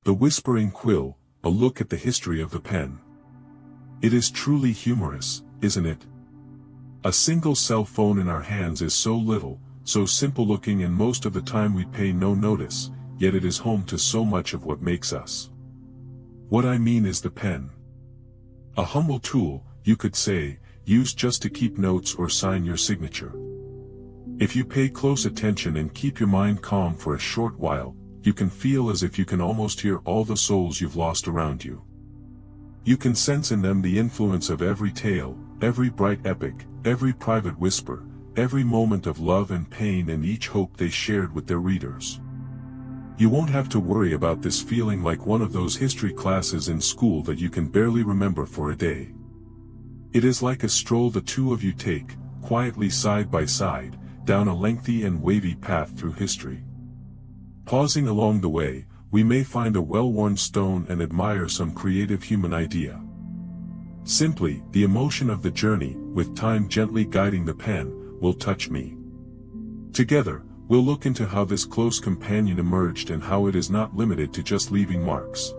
The Whispering Quill, a look at the history of the pen. It is truly humorous, isn't it? A single cell phone in our hands is so little, so simple looking, and most of the time we pay no notice, yet it is home to so much of what makes us. What I mean is the pen. A humble tool, you could say, used just to keep notes or sign your signature. If you pay close attention and keep your mind calm for a short while, you can feel as if you can almost hear all the souls you've lost around you. You can sense in them the influence of every tale, every bright epic, every private whisper, every moment of love and pain, and each hope they shared with their readers. You won't have to worry about this feeling like one of those history classes in school that you can barely remember for a day. It is like a stroll the two of you take, quietly side by side, down a lengthy and wavy path through history. Pausing along the way, we may find a well-worn stone and admire some creative human idea. Simply, the emotion of the journey, with time gently guiding the pen, will touch me. Together, we'll look into how this close companion emerged and how it is not limited to just leaving marks.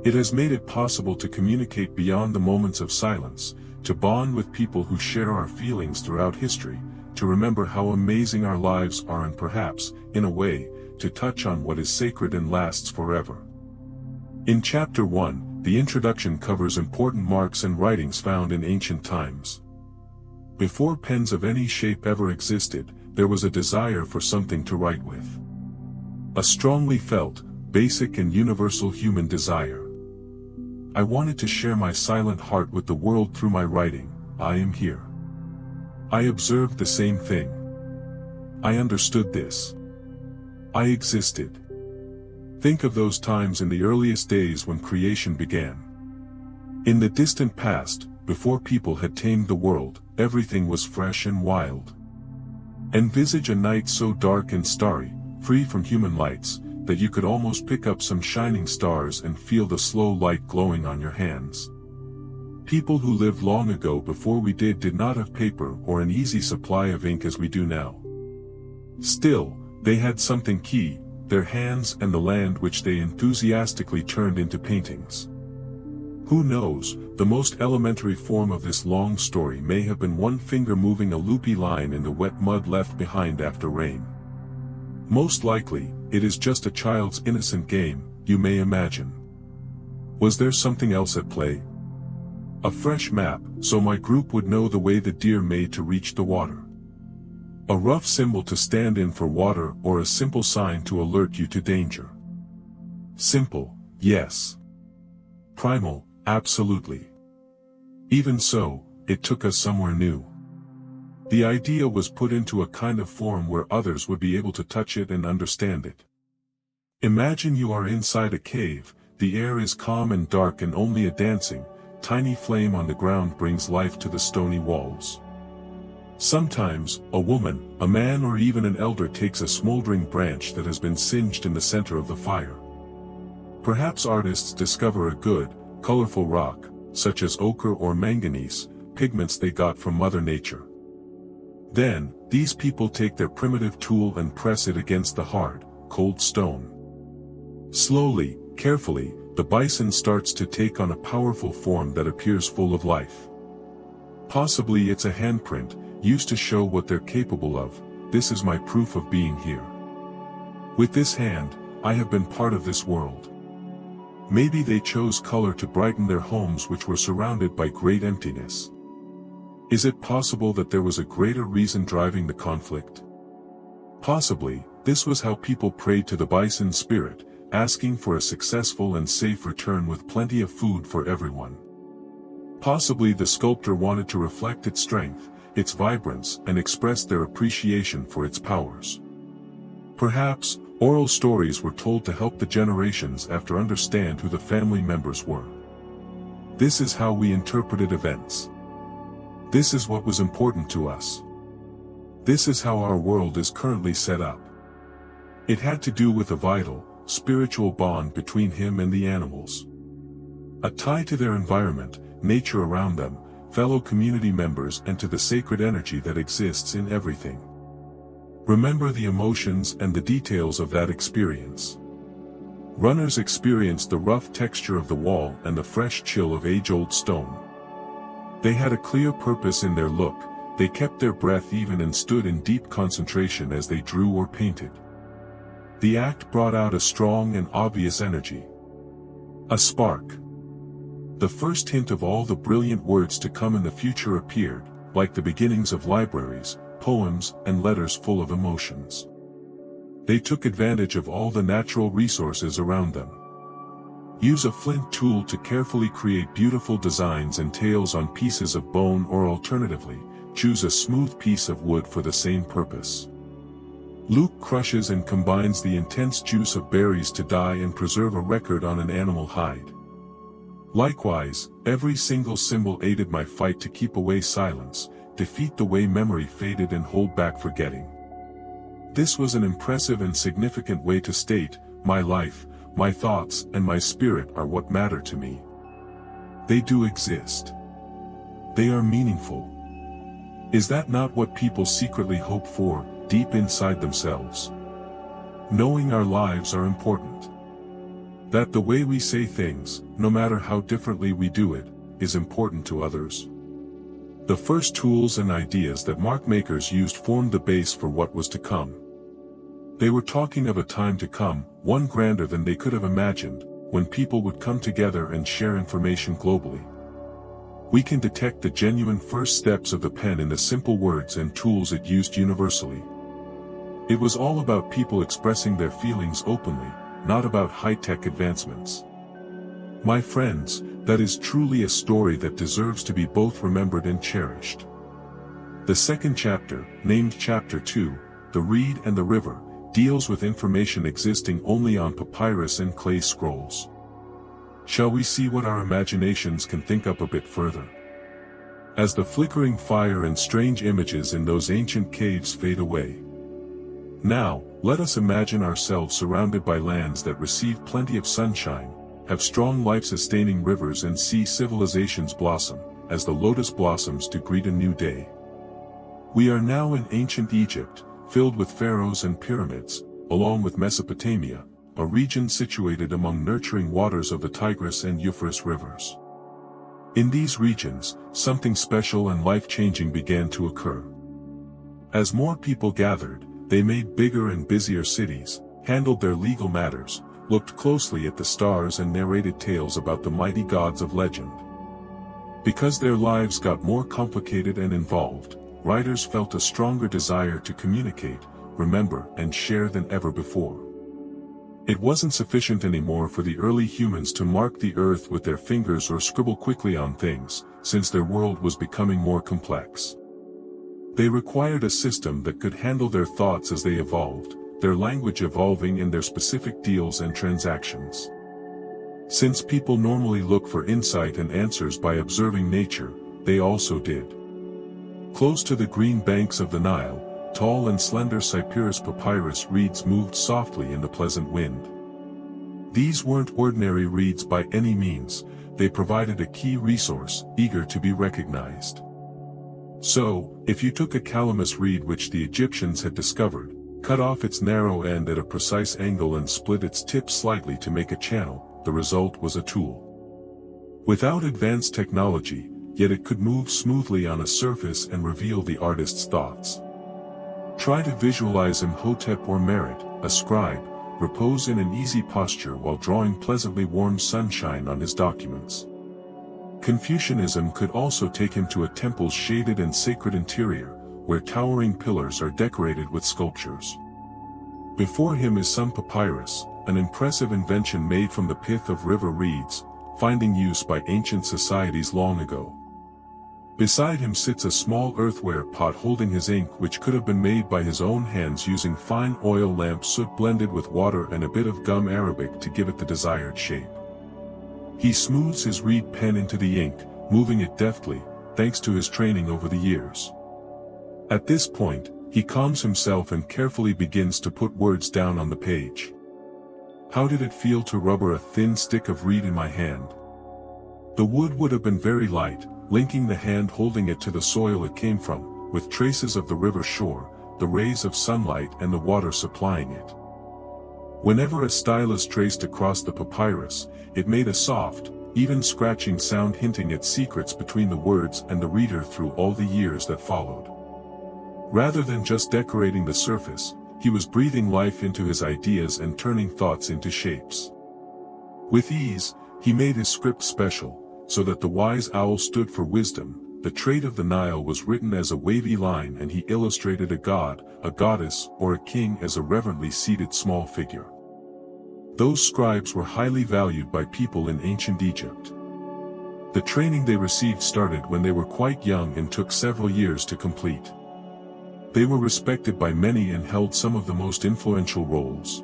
It has made it possible to communicate beyond the moments of silence, to bond with people who share our feelings throughout history, to remember how amazing our lives are, and perhaps, in a way, to touch on what is sacred and lasts forever. In Chapter 1, the introduction covers important marks and writings found in ancient times. Before pens of any shape ever existed, there was a desire for something to write with. A strongly felt, basic and universal human desire. I wanted to share my silent heart with the world through my writing. I am here. I observed the same thing. I understood this. I existed. Think of those times in the earliest days when creation began. In the distant past, before people had tamed the world, everything was fresh and wild. Envisage a night so dark and starry, free from human lights, that you could almost pick up some shining stars and feel the slow light glowing on your hands. People who lived long ago before we did not have paper or an easy supply of ink as we do now. Still, they had something key, their hands and the land, which they enthusiastically turned into paintings. Who knows, the most elementary form of this long story may have been one finger moving a loopy line in the wet mud left behind after rain. Most likely, it is just a child's innocent game, you may imagine. Was there something else at play? A fresh map, so my group would know the way the deer made to reach the water. A rough symbol to stand in for water, or a simple sign to alert you to danger. Simple, yes. Primal, absolutely. Even so, it took us somewhere new. The idea was put into a kind of form where others would be able to touch it and understand it. Imagine you are inside a cave, the air is calm and dark, and only a dancing, tiny flame on the ground brings life to the stony walls. Sometimes, a woman, a man, or even an elder takes a smoldering branch that has been singed in the center of the fire. Perhaps artists discover a good, colorful rock, such as ochre or manganese, pigments they got from Mother Nature. Then, these people take their primitive tool and press it against the hard, cold stone. Slowly, carefully, the bison starts to take on a powerful form that appears full of life. Possibly it's a handprint, used to show what they're capable of. This is my proof of being here. With this hand, I have been part of this world. Maybe they chose color to brighten their homes, which were surrounded by great emptiness. Is it possible that there was a greater reason driving the conflict? Possibly, this was how people prayed to the bison spirit, asking for a successful and safe return with plenty of food for everyone. Possibly the sculptor wanted to reflect its strength, its vibrance, and express their appreciation for its powers. Perhaps, oral stories were told to help the generations after understand who the family members were. This is how we interpreted events. This is what was important to us. This is how our world is currently set up. It had to do with a vital, spiritual bond between him and the animals. A tie to their environment, nature around them, fellow community members, and to the sacred energy that exists in everything. Remember the emotions and the details of that experience. Runners experienced the rough texture of the wall and the fresh chill of age-old stone. They had a clear purpose in their look, they kept their breath even and stood in deep concentration as they drew or painted. The act brought out a strong and obvious energy. A spark. The first hint of all the brilliant words to come in the future appeared, like the beginnings of libraries, poems, and letters full of emotions. They took advantage of all the natural resources around them. Use a flint tool to carefully create beautiful designs and tales on pieces of bone, or alternatively, choose a smooth piece of wood for the same purpose. Luke crushes and combines the intense juice of berries to dye and preserve a record on an animal hide. Likewise, every single symbol aided my fight to keep away silence, defeat the way memory faded and hold back forgetting. This was an impressive and significant way to state, my life, my thoughts, and my spirit are what matter to me. They do exist. They are meaningful. Is that not what people secretly hope for, deep inside themselves? Knowing our lives are important. That the way we say things, no matter how differently we do it, is important to others. The first tools and ideas that mark makers used formed the base for what was to come. They were talking of a time to come, one grander than they could have imagined, when people would come together and share information globally. We can detect the genuine first steps of the pen in the simple words and tools it used universally. It was all about people expressing their feelings openly, not about high-tech advancements. My friends, that is truly a story that deserves to be both remembered and cherished. The second chapter, named Chapter 2, The Reed and the River, deals with information existing only on papyrus and clay scrolls. Shall we see what our imaginations can think up a bit further? As the flickering fire and strange images in those ancient caves fade away. Now, let us imagine ourselves surrounded by lands that receive plenty of sunshine, have strong life-sustaining rivers, and see civilizations blossom, as the lotus blossoms to greet a new day. We are now in ancient Egypt, filled with pharaohs and pyramids, along with Mesopotamia, a region situated among nurturing waters of the Tigris and Euphrates rivers. In these regions, something special and life-changing began to occur. As more people gathered, they made bigger and busier cities, handled their legal matters, looked closely at the stars, and narrated tales about the mighty gods of legend. Because their lives got more complicated and involved, writers felt a stronger desire to communicate, remember, and share than ever before. It wasn't sufficient anymore for the early humans to mark the earth with their fingers or scribble quickly on things, since their world was becoming more complex. They required a system that could handle their thoughts as they evolved, their language evolving in their specific deals and transactions. Since people normally look for insight and answers by observing nature, they also did. Close to the green banks of the Nile, tall and slender cyperus papyrus reeds moved softly in the pleasant wind. These weren't ordinary reeds by any means, they provided a key resource, eager to be recognized. So, if you took a calamus reed which the Egyptians had discovered, cut off its narrow end at a precise angle and split its tip slightly to make a channel, the result was a tool. Without advanced technology, yet it could move smoothly on a surface and reveal the artist's thoughts. Try to visualize Imhotep or Merit, a scribe, repose in an easy posture while drawing pleasantly warm sunshine on his documents. Confucianism could also take him to a temple's shaded and sacred interior, where towering pillars are decorated with sculptures. Before him is some papyrus, an impressive invention made from the pith of river reeds, finding use by ancient societies long ago. Beside him sits a small earthenware pot holding his ink, which could have been made by his own hands using fine oil lamp soot blended with water and a bit of gum arabic to give it the desired shape. He smooths his reed pen into the ink, moving it deftly, thanks to his training over the years. At this point, he calms himself and carefully begins to put words down on the page. How did it feel to rubber a thin stick of reed in my hand? The wood would have been very light, linking the hand holding it to the soil it came from, with traces of the river shore, the rays of sunlight and the water supplying it. Whenever a stylus traced across the papyrus, it made a soft, even scratching sound hinting at secrets between the words and the reader through all the years that followed. Rather than just decorating the surface, he was breathing life into his ideas and turning thoughts into shapes. With ease, he made his script special, so that the wise owl stood for wisdom. The trait of the Nile was written as a wavy line, and he illustrated a god, a goddess, or a king as a reverently seated small figure. Those scribes were highly valued by people in ancient Egypt. The training they received started when they were quite young and took several years to complete. They were respected by many and held some of the most influential roles.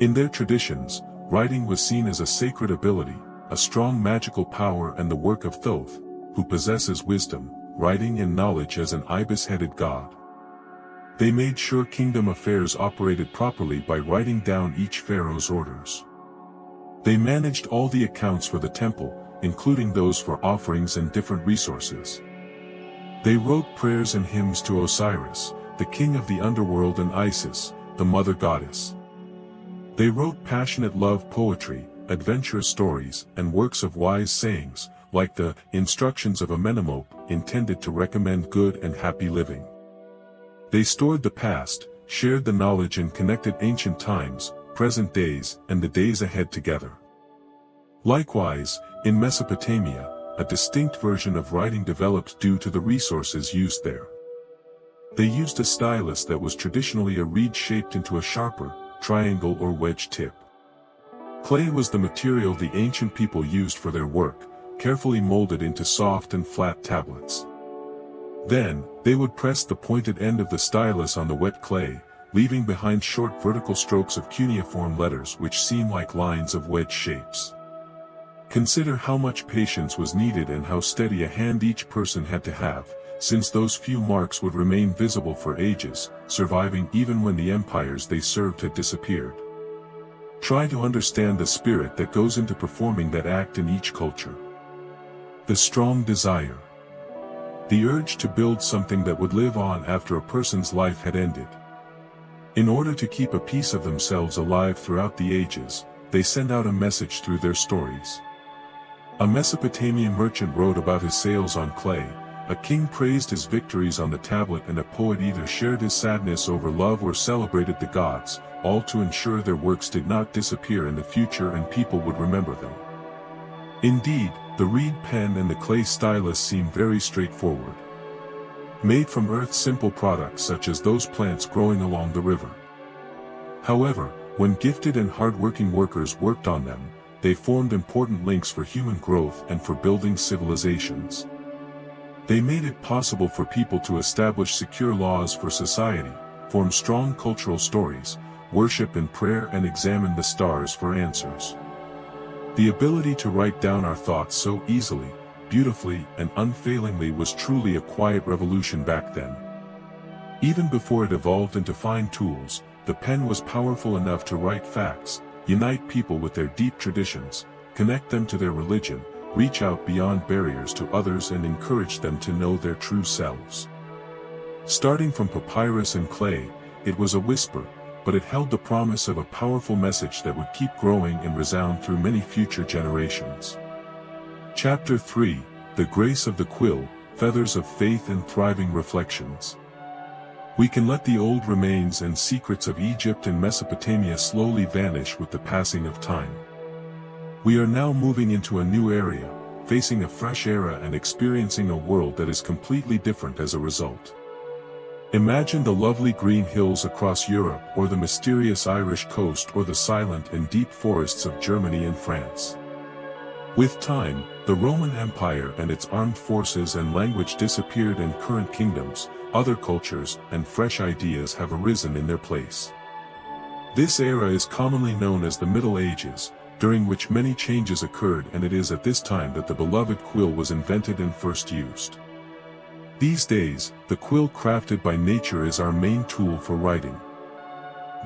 In their traditions, writing was seen as a sacred ability, a strong magical power, and the work of Thoth, who possesses wisdom, writing and knowledge as an ibis-headed god. They made sure kingdom affairs operated properly by writing down each pharaoh's orders. They managed all the accounts for the temple, including those for offerings and different resources. They wrote prayers and hymns to Osiris, the king of the underworld, and Isis, the mother goddess. They wrote passionate love poetry, adventurous stories, and works of wise sayings, like the Instructions of Amenemop, intended to recommend good and happy living. They stored the past, shared the knowledge, and connected ancient times, present days, and the days ahead together. Likewise, in Mesopotamia, a distinct version of writing developed due to the resources used there. They used a stylus that was traditionally a reed shaped into a sharper, triangle or wedge tip. Clay was the material the ancient people used for their work, carefully molded into soft and flat tablets. Then, they would press the pointed end of the stylus on the wet clay, leaving behind short vertical strokes of cuneiform letters which seem like lines of wedge shapes. Consider how much patience was needed and how steady a hand each person had to have, since those few marks would remain visible for ages, surviving even when the empires they served had disappeared. Try to understand the spirit that goes into performing that act in each culture. The strong desire. The urge to build something that would live on after a person's life had ended. In order to keep a piece of themselves alive throughout the ages, they send out a message through their stories. A Mesopotamian merchant wrote about his sails on clay, a king praised his victories on the tablet, and a poet either shared his sadness over love or celebrated the gods, all to ensure their works did not disappear in the future and people would remember them. Indeed, the reed pen and the clay stylus seem very straightforward. Made from earth's simple products such as those plants growing along the river. However, when gifted and hard-working workers worked on them, they formed important links for human growth and for building civilizations. They made it possible for people to establish secure laws for society, form strong cultural stories, worship in prayer, and examine the stars for answers. The ability to write down our thoughts so easily, beautifully, and unfailingly was truly a quiet revolution back then. Even before it evolved into fine tools, the pen was powerful enough to write facts, unite people with their deep traditions, connect them to their religion, reach out beyond barriers to others, and encourage them to know their true selves. Starting from papyrus and clay, it was a whisper, but it held the promise of a powerful message that would keep growing and resound through many future generations. Chapter 3, The Grace of the Quill, Feathers of Faith and Thriving Reflections. We can let the old remains and secrets of Egypt and Mesopotamia slowly vanish with the passing of time. We are now moving into a new area, facing a fresh era and experiencing a world that is completely different as a result. Imagine the lovely green hills across Europe, or the mysterious Irish coast, or the silent and deep forests of Germany and France. With time, the Roman Empire and its armed forces and language disappeared, and current kingdoms, other cultures, and fresh ideas have arisen in their place. This era is commonly known as the Middle Ages, during which many changes occurred, and it is at this time that the beloved quill was invented and first used. These days, the quill crafted by nature is our main tool for writing.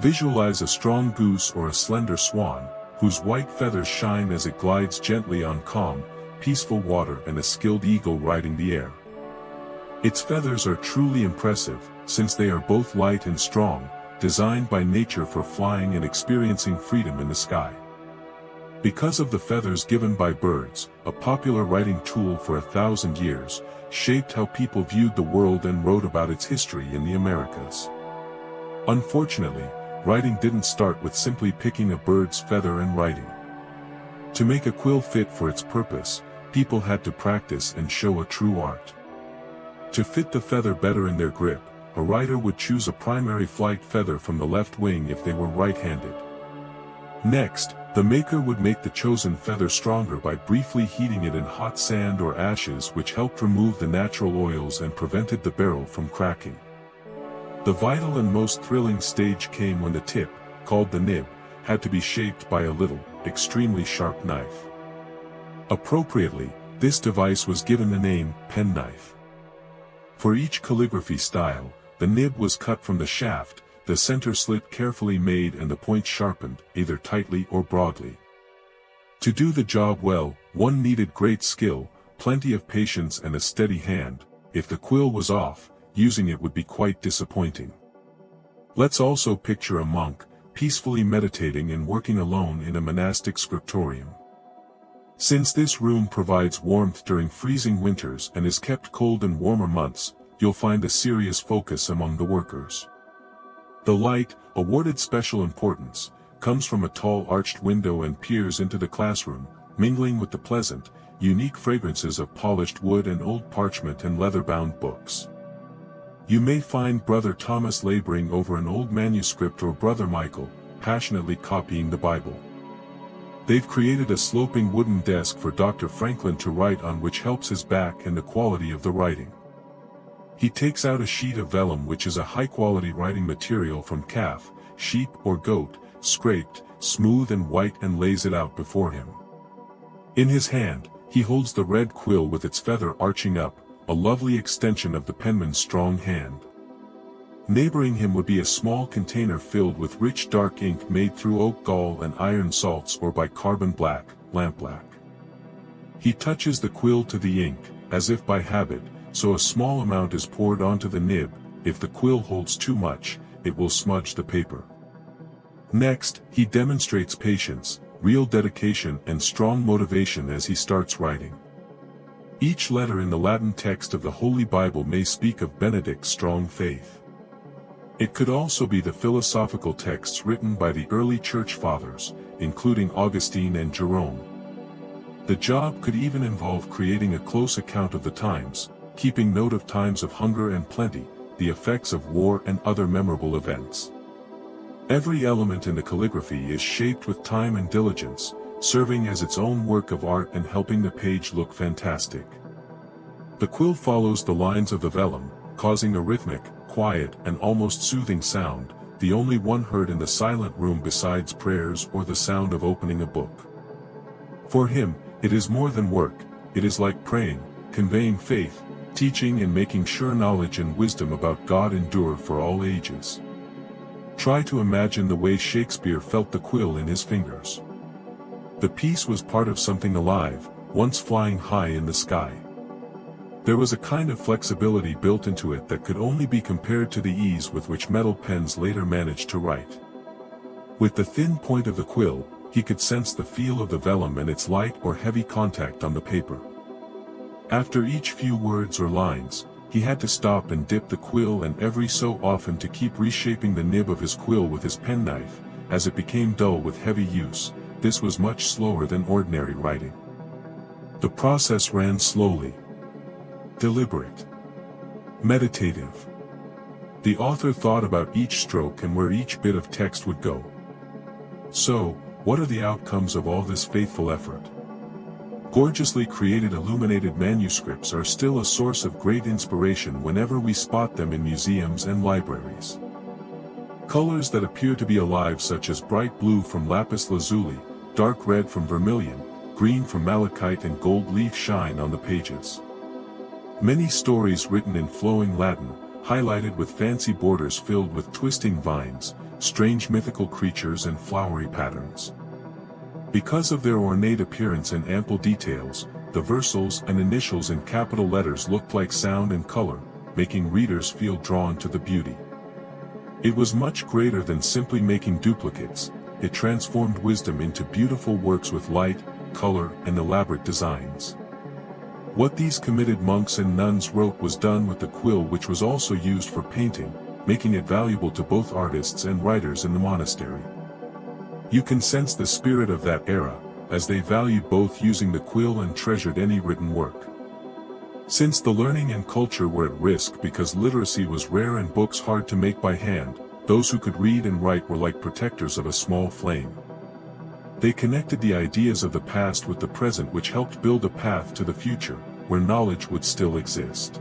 Visualize a strong goose or a slender swan, whose white feathers shine as it glides gently on calm, peaceful water, and a skilled eagle riding the air. Its feathers are truly impressive, since they are both light and strong, designed by nature for flying and experiencing freedom in the sky. Because of the feathers given by birds, a popular writing tool for 1,000 years, shaped how people viewed the world and wrote about its history in the Americas. Unfortunately, writing didn't start with simply picking a bird's feather and writing. To make a quill fit for its purpose, people had to practice and show a true art. To fit the feather better in their grip, a writer would choose a primary flight feather from the left wing if they were right-handed. Next, the maker would make the chosen feather stronger by briefly heating it in hot sand or ashes, which helped remove the natural oils and prevented the barrel from cracking. The vital and most thrilling stage came when the tip, called the nib, had to be shaped by a little, extremely sharp knife. Appropriately, this device was given the name penknife. For each calligraphy style, the nib was cut from the shaft, the center slit carefully made and the point sharpened, either tightly or broadly. To do the job well, one needed great skill, plenty of patience and a steady hand. If the quill was off, using it would be quite disappointing. Let's also picture a monk, peacefully meditating and working alone in a monastic scriptorium. Since this room provides warmth during freezing winters and is kept cold in warmer months, you'll find a serious focus among the workers. The light, awarded special importance, comes from a tall arched window and peers into the classroom, mingling with the pleasant, unique fragrances of polished wood and old parchment and leather-bound books. You may find Brother Thomas laboring over an old manuscript or Brother Michael, passionately copying the Bible. They've created a sloping wooden desk for Dr. Franklin to write on, which helps his back and the quality of the writing. He takes out a sheet of vellum, which is a high-quality writing material from calf, sheep or goat, scraped, smooth and white, and lays it out before him. In his hand, he holds the red quill with its feather arching up, a lovely extension of the penman's strong hand. Neighboring him would be a small container filled with rich dark ink made through oak gall and iron salts or by carbon black, lampblack. He touches the quill to the ink, as if by habit, so a small amount is poured onto the nib. If the quill holds too much, it will smudge the paper. Next, he demonstrates patience, real dedication and strong motivation as he starts writing. Each letter in the Latin text of the Holy Bible may speak of Benedict's strong faith. It could also be the philosophical texts written by the early church fathers, including Augustine and Jerome. The job could even involve creating a close account of the times, keeping note of times of hunger and plenty, the effects of war and other memorable events. Every element in the calligraphy is shaped with time and diligence, serving as its own work of art and helping the page look fantastic. The quill follows the lines of the vellum, causing a rhythmic, quiet and almost soothing sound, the only one heard in the silent room besides prayers or the sound of opening a book. For him, it is more than work, it is like praying, conveying faith, teaching and making sure knowledge and wisdom about God endure for all ages. Try to imagine the way Shakespeare felt the quill in his fingers. The piece was part of something alive, once flying high in the sky. There was a kind of flexibility built into it that could only be compared to the ease with which metal pens later managed to write. With the thin point of the quill, he could sense the feel of the vellum and its light or heavy contact on the paper. After each few words or lines, he had to stop and dip the quill and every so often to keep reshaping the nib of his quill with his penknife. As it became dull with heavy use, this was much slower than ordinary writing. The process ran slowly, deliberate, meditative. The author thought about each stroke and where each bit of text would go. So, what are the outcomes of all this faithful effort? Gorgeously created illuminated manuscripts are still a source of great inspiration whenever we spot them in museums and libraries. Colors that appear to be alive, such as bright blue from lapis lazuli, dark red from vermilion, green from malachite and gold leaf shine on the pages. Many stories written in flowing Latin, highlighted with fancy borders filled with twisting vines, strange mythical creatures and flowery patterns. Because of their ornate appearance and ample details, the versals and initials in capital letters looked like sound and color, making readers feel drawn to the beauty. It was much greater than simply making duplicates. It transformed wisdom into beautiful works with light, color, and elaborate designs. What these committed monks and nuns wrote was done with the quill, which was also used for painting, making it valuable to both artists and writers in the monastery. You can sense the spirit of that era, as they valued both using the quill and treasured any written work. Since the learning and culture were at risk because literacy was rare and books hard to make by hand, those who could read and write were like protectors of a small flame. They connected the ideas of the past with the present, which helped build a path to the future, where knowledge would still exist.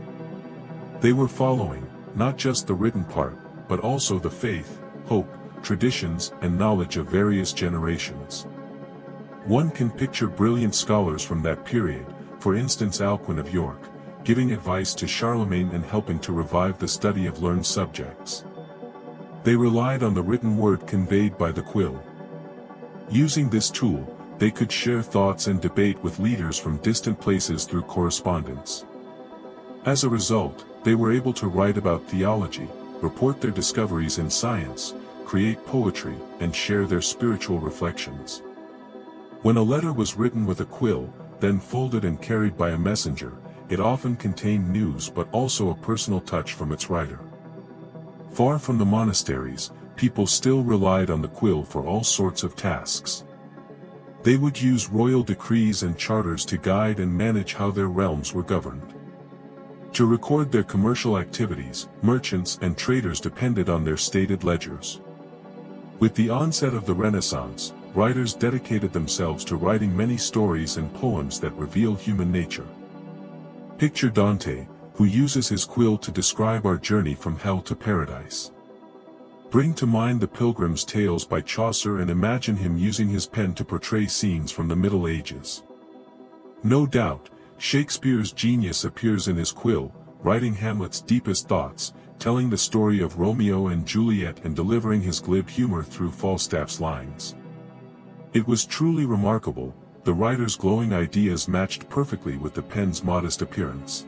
They were following, not just the written part, but also the faith, hope, traditions, and knowledge of various generations. One can picture brilliant scholars from that period, for instance Alcuin of York, giving advice to Charlemagne and helping to revive the study of learned subjects. They relied on the written word conveyed by the quill. Using this tool, they could share thoughts and debate with leaders from distant places through correspondence. As a result, they were able to write about theology, report their discoveries in science, create poetry, and share their spiritual reflections. When a letter was written with a quill, then folded and carried by a messenger, it often contained news but also a personal touch from its writer. Far from the monasteries, people still relied on the quill for all sorts of tasks. They would use royal decrees and charters to guide and manage how their realms were governed. To record their commercial activities, merchants and traders depended on their stated ledgers. With the onset of the Renaissance, writers dedicated themselves to writing many stories and poems that reveal human nature. Picture Dante, who uses his quill to describe our journey from hell to paradise. Bring to mind the Pilgrim's Tales by Chaucer and imagine him using his pen to portray scenes from the Middle Ages. No doubt, Shakespeare's genius appears in his quill, writing Hamlet's deepest thoughts, telling the story of Romeo and Juliet and delivering his glib humor through Falstaff's lines. It was truly remarkable. The writer's glowing ideas matched perfectly with the pen's modest appearance.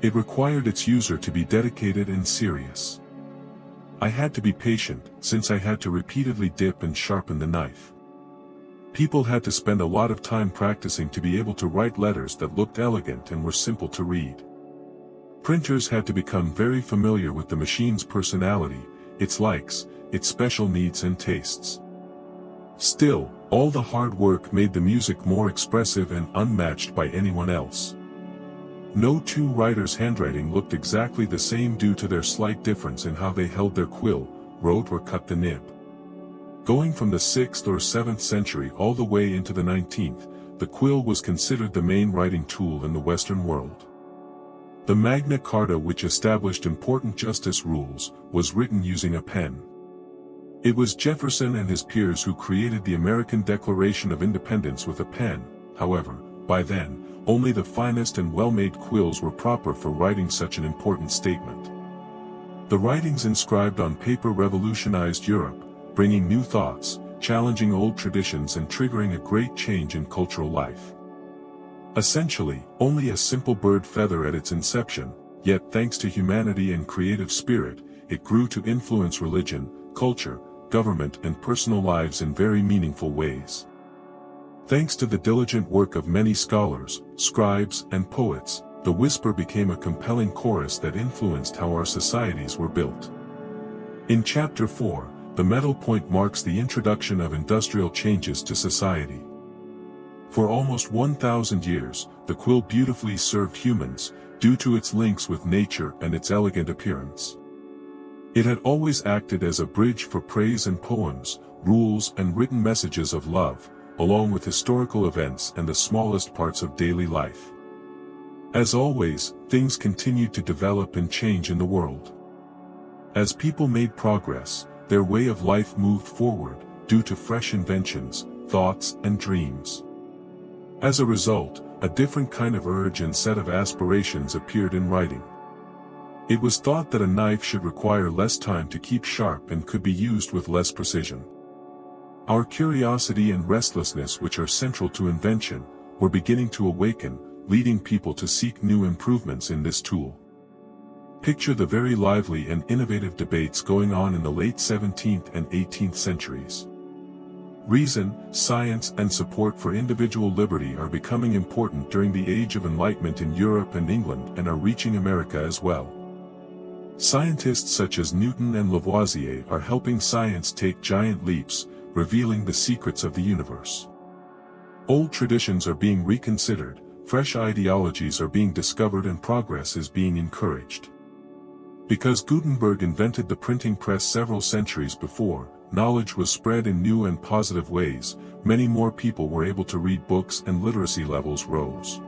It required its user to be dedicated and serious. I had to be patient, since I had to repeatedly dip and sharpen the knife. People had to spend a lot of time practicing to be able to write letters that looked elegant and were simple to read. Printers had to become very familiar with the machine's personality, its likes, its special needs and tastes. Still, all the hard work made the music more expressive and unmatched by anyone else. No two writers' handwriting looked exactly the same due to their slight difference in how they held their quill, wrote or cut the nib. Going from the 6th or 7th century all the way into the 19th, the quill was considered the main writing tool in the Western world. The Magna Carta, which established important justice rules, was written using a pen. It was Jefferson and his peers who created the American Declaration of Independence with a pen. However, by then, only the finest and well-made quills were proper for writing such an important statement. The writings inscribed on paper revolutionized Europe, bringing new thoughts, challenging old traditions and triggering a great change in cultural life. Essentially, only a simple bird feather at its inception, yet thanks to humanity and creative spirit, it grew to influence religion, culture, government and personal lives in very meaningful ways. Thanks to the diligent work of many scholars, scribes, and poets, the whisper became a compelling chorus that influenced how our societies were built. In Chapter 4, the metal point marks the introduction of industrial changes to society. For almost 1,000 years, the quill beautifully served humans, due to its links with nature and its elegant appearance. It had always acted as a bridge for praise and poems, rules and written messages of love, along with historical events and the smallest parts of daily life. As always, things continued to develop and change in the world. As people made progress, their way of life moved forward, due to fresh inventions, thoughts and dreams. As a result, a different kind of urge and set of aspirations appeared in writing. It was thought that a knife should require less time to keep sharp and could be used with less precision. Our curiosity and restlessness, which are central to invention, were beginning to awaken, leading people to seek new improvements in this tool. Picture the very lively and innovative debates going on in the late 17th and 18th centuries. Reason, science, and support for individual liberty are becoming important during the Age of Enlightenment in Europe and England and are reaching America as well. Scientists such as Newton and Lavoisier are helping science take giant leaps, revealing the secrets of the universe. Old traditions are being reconsidered, fresh ideologies are being discovered, and progress is being encouraged. Because Gutenberg invented the printing press several centuries before, knowledge was spread in new and positive ways, many more people were able to read books and literacy levels rose.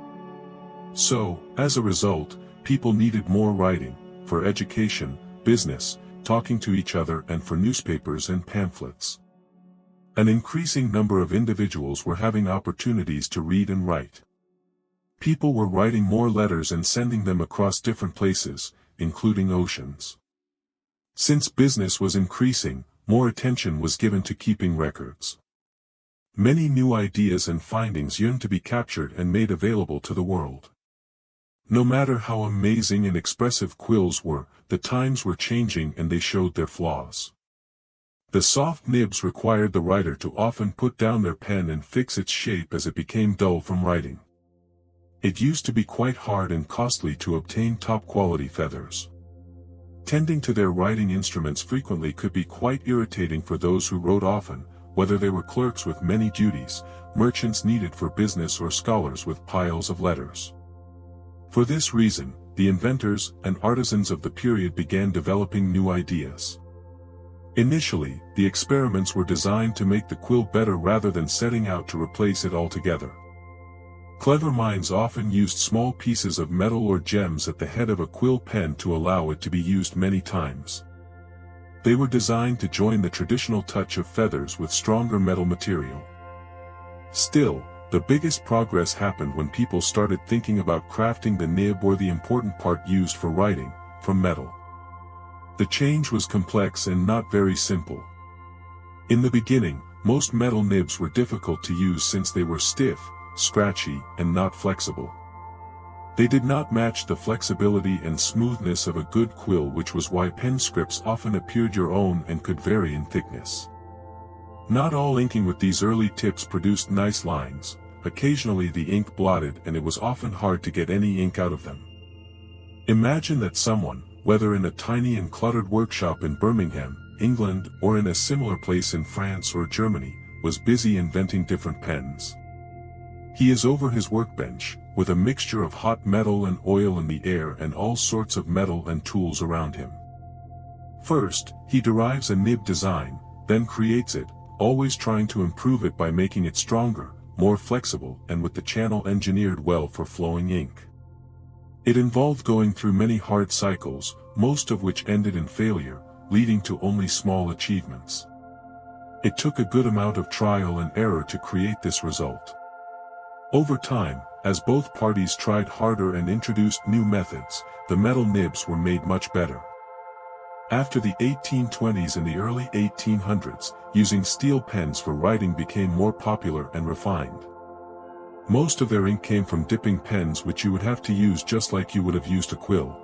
So, as a result, people needed more writing, for education, business, talking to each other, and for newspapers and pamphlets. An increasing number of individuals were having opportunities to read and write. People were writing more letters and sending them across different places, including oceans. Since business was increasing, more attention was given to keeping records. Many new ideas and findings yearned to be captured and made available to the world. No matter how amazing and expressive quills were, the times were changing and they showed their flaws. The soft nibs required the writer to often put down their pen and fix its shape as it became dull from writing. It used to be quite hard and costly to obtain top-quality feathers. Tending to their writing instruments frequently could be quite irritating for those who wrote often, whether they were clerks with many duties, merchants needed for business, or scholars with piles of letters. For this reason, the inventors and artisans of the period began developing new ideas. Initially, the experiments were designed to make the quill better rather than setting out to replace it altogether. Clever minds often used small pieces of metal or gems at the head of a quill pen to allow it to be used many times. They were designed to join the traditional touch of feathers with stronger metal material. Still, the biggest progress happened when people started thinking about crafting the nib, or the important part used for writing, from metal. The change was complex and not very simple. In the beginning, most metal nibs were difficult to use since they were stiff, scratchy, and not flexible. They did not match the flexibility and smoothness of a good quill, which was why pen scripts often appeared your own and could vary in thickness. Not all inking with these early tips produced nice lines. Occasionally the ink blotted and it was often hard to get any ink out of them. Imagine that someone, whether in a tiny and cluttered workshop in Birmingham, England, or in a similar place in France or Germany, was busy inventing different pens. He is over his workbench, with a mixture of hot metal and oil in the air and all sorts of metal and tools around him. First, he derives a nib design, then creates it, always trying to improve it by making it stronger, more flexible, and with the channel engineered well for flowing ink. It involved going through many hard cycles, most of which ended in failure, leading to only small achievements. It took a good amount of trial and error to create this result. Over time, as both parties tried harder and introduced new methods, the metal nibs were made much better. After the 1820s and the early 1800s, using steel pens for writing became more popular and refined. Most of their ink came from dipping pens, which you would have to use just like you would have used a quill.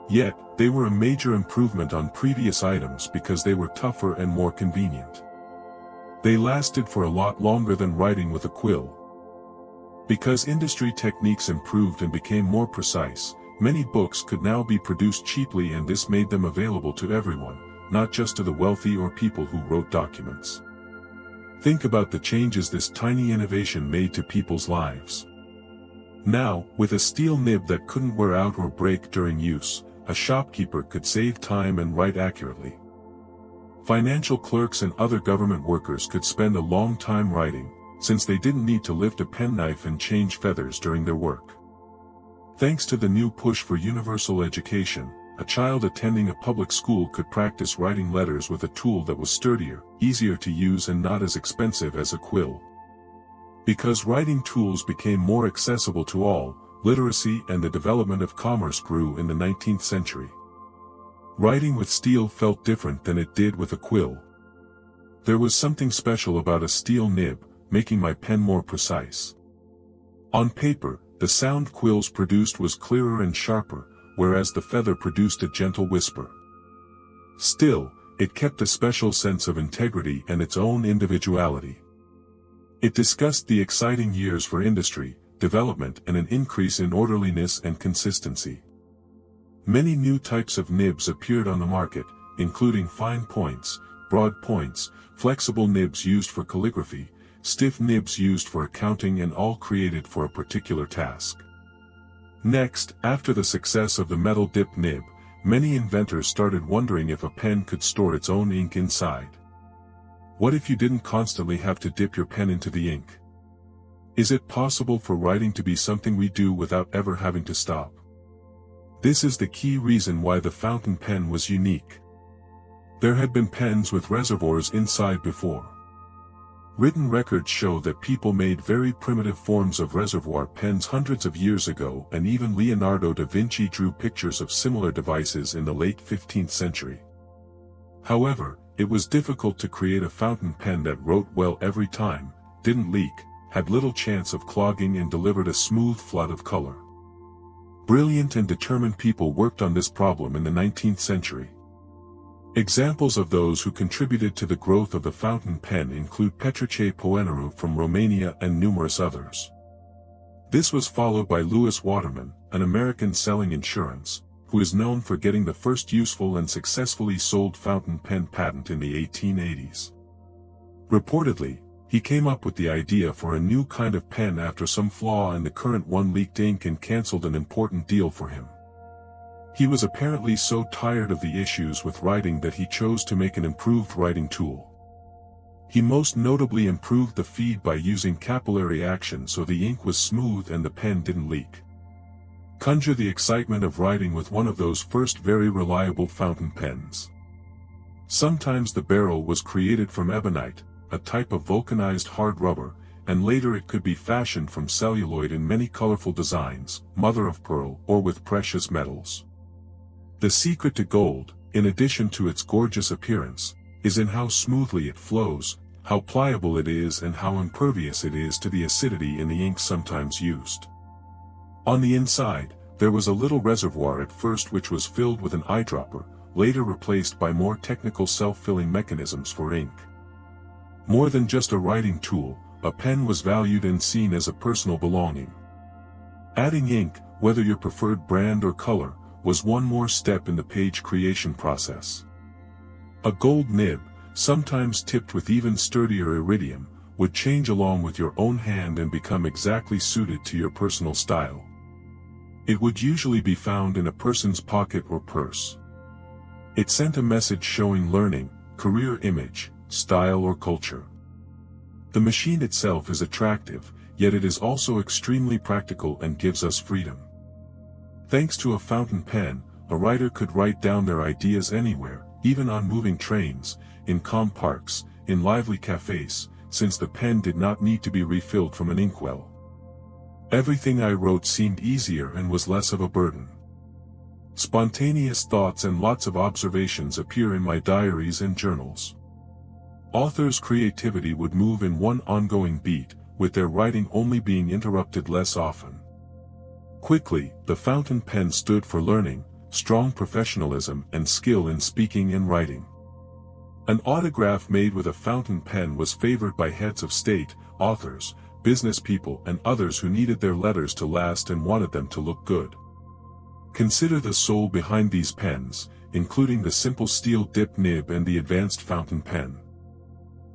Yet, they were a major improvement on previous items because they were tougher and more convenient. They lasted for a lot longer than writing with a quill. Because industry techniques improved and became more precise, many books could now be produced cheaply, and this made them available to everyone, not just to the wealthy or people who wrote documents. Think about the changes this tiny innovation made to people's lives. Now, with a steel nib that couldn't wear out or break during use, a shopkeeper could save time and write accurately. Financial clerks and other government workers could spend a long time writing, since they didn't need to lift a penknife and change feathers during their work. Thanks to the new push for universal education, a child attending a public school could practice writing letters with a tool that was sturdier, easier to use, and not as expensive as a quill. Because writing tools became more accessible to all, literacy and the development of commerce grew in the 19th century. Writing with steel felt different than it did with a quill. There was something special about a steel nib, making my pen more precise. On paper, the sound quills produced was clearer and sharper, whereas the feather produced a gentle whisper. Still, it kept a special sense of integrity and its own individuality. It discussed the exciting years for industry, development and an increase in orderliness and consistency. Many new types of nibs appeared on the market, including fine points, broad points, flexible nibs used for calligraphy, stiff nibs used for accounting, and all created for a particular task. Next, after the success of the metal dip nib, many inventors started wondering if a pen could store its own ink inside. What if you didn't constantly have to dip your pen into the ink? Is it possible for writing to be something we do without ever having to stop? This is the key reason why the fountain pen was unique. There had been pens with reservoirs inside before. Written records show that people made very primitive forms of reservoir pens hundreds of years ago, and even Leonardo da Vinci drew pictures of similar devices in the late 15th century. However, it was difficult to create a fountain pen that wrote well every time, didn't leak, had little chance of clogging, and delivered a smooth flood of color. Brilliant and determined people worked on this problem in the 19th century. Examples of those who contributed to the growth of the fountain pen include Petrice Poenaru from Romania and numerous others. This was followed by Lewis Waterman, an American selling insurance, who is known for getting the first useful and successfully sold fountain pen patent in the 1880s. Reportedly, he came up with the idea for a new kind of pen after some flaw in the current one leaked ink and cancelled an important deal for him. He was apparently so tired of the issues with writing that he chose to make an improved writing tool. He most notably improved the feed by using capillary action so the ink was smooth and the pen didn't leak. Conjure the excitement of writing with one of those first very reliable fountain pens. Sometimes the barrel was created from ebonite, a type of vulcanized hard rubber, and later it could be fashioned from celluloid in many colorful designs, mother of pearl, or with precious metals. The secret to gold, in addition to its gorgeous appearance, is in how smoothly it flows, how pliable it is, and how impervious it is to the acidity in the ink sometimes used. On the inside, there was a little reservoir at first which was filled with an eyedropper, later replaced by more technical self-filling mechanisms for ink. More than just a writing tool, a pen was valued and seen as a personal belonging. Adding ink, whether your preferred brand or color, was one more step in the page creation process. A gold nib, sometimes tipped with even sturdier iridium, would change along with your own hand and become exactly suited to your personal style. It would usually be found in a person's pocket or purse. It sent a message showing learning, career image, style or culture. The machine itself is attractive, yet it is also extremely practical and gives us freedom. Thanks to a fountain pen, a writer could write down their ideas anywhere, even on moving trains, in calm parks, in lively cafes, since the pen did not need to be refilled from an inkwell. Everything I wrote seemed easier and was less of a burden. Spontaneous thoughts and lots of observations appear in my diaries and journals. Authors' creativity would move in one ongoing beat, with their writing only being interrupted less often. Quickly, the fountain pen stood for learning, strong professionalism, and skill in speaking and writing. An autograph made with a fountain pen was favored by heads of state, authors, business people, and others who needed their letters to last and wanted them to look good. Consider the soul behind these pens, including the simple steel dip nib and the advanced fountain pen.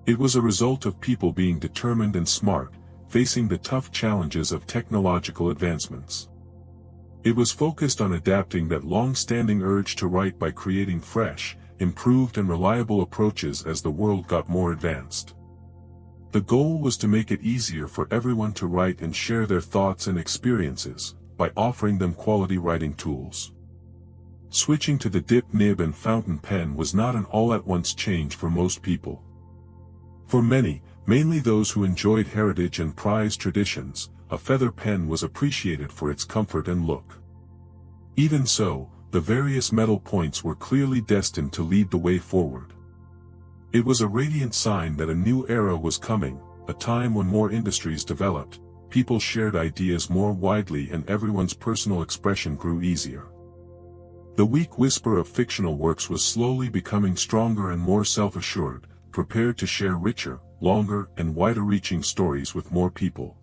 It was a result of people being determined and smart, facing the tough challenges of technological advancements. It was focused on adapting that long-standing urge to write by creating fresh, improved and reliable approaches as the world got more advanced. The goal was to make it easier for everyone to write and share their thoughts and experiences, by offering them quality writing tools. Switching to the dip nib and fountain pen was not an all-at-once change for most people. For many, mainly those who enjoyed heritage and prized traditions, a feather pen was appreciated for its comfort and look. Even so, the various metal points were clearly destined to lead the way forward. It was a radiant sign that a new era was coming, a time when more industries developed, people shared ideas more widely and everyone's personal expression grew easier. The weak whisper of fictional works was slowly becoming stronger and more self-assured, prepared to share richer, longer, and wider-reaching stories with more people.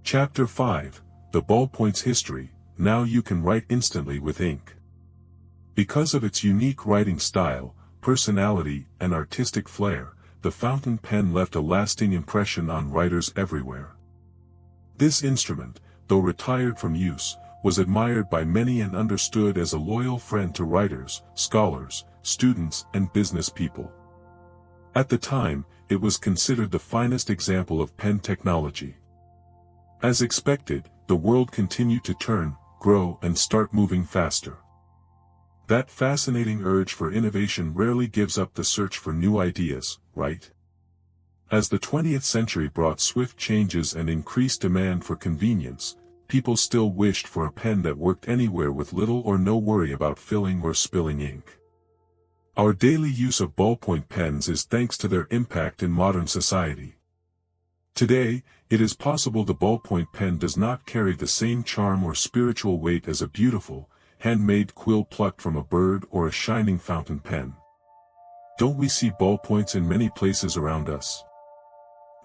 Chapter 5, The Ballpoint's History. Now you can write instantly with ink. Because of its unique writing style, personality, and artistic flair, the fountain pen left a lasting impression on writers everywhere. This instrument, though retired from use, was admired by many and understood as a loyal friend to writers, scholars, students, and business people. At the time, it was considered the finest example of pen technology. As expected, the world continued to turn, grow, and start moving faster. That fascinating urge for innovation rarely gives up the search for new ideas, right? As the 20th century brought swift changes and increased demand for convenience, people still wished for a pen that worked anywhere with little or no worry about filling or spilling ink. Our daily use of ballpoint pens is thanks to their impact in modern society. Today, it is possible the ballpoint pen does not carry the same charm or spiritual weight as a beautiful, handmade quill plucked from a bird or a shining fountain pen. Don't we see ballpoints in many places around us?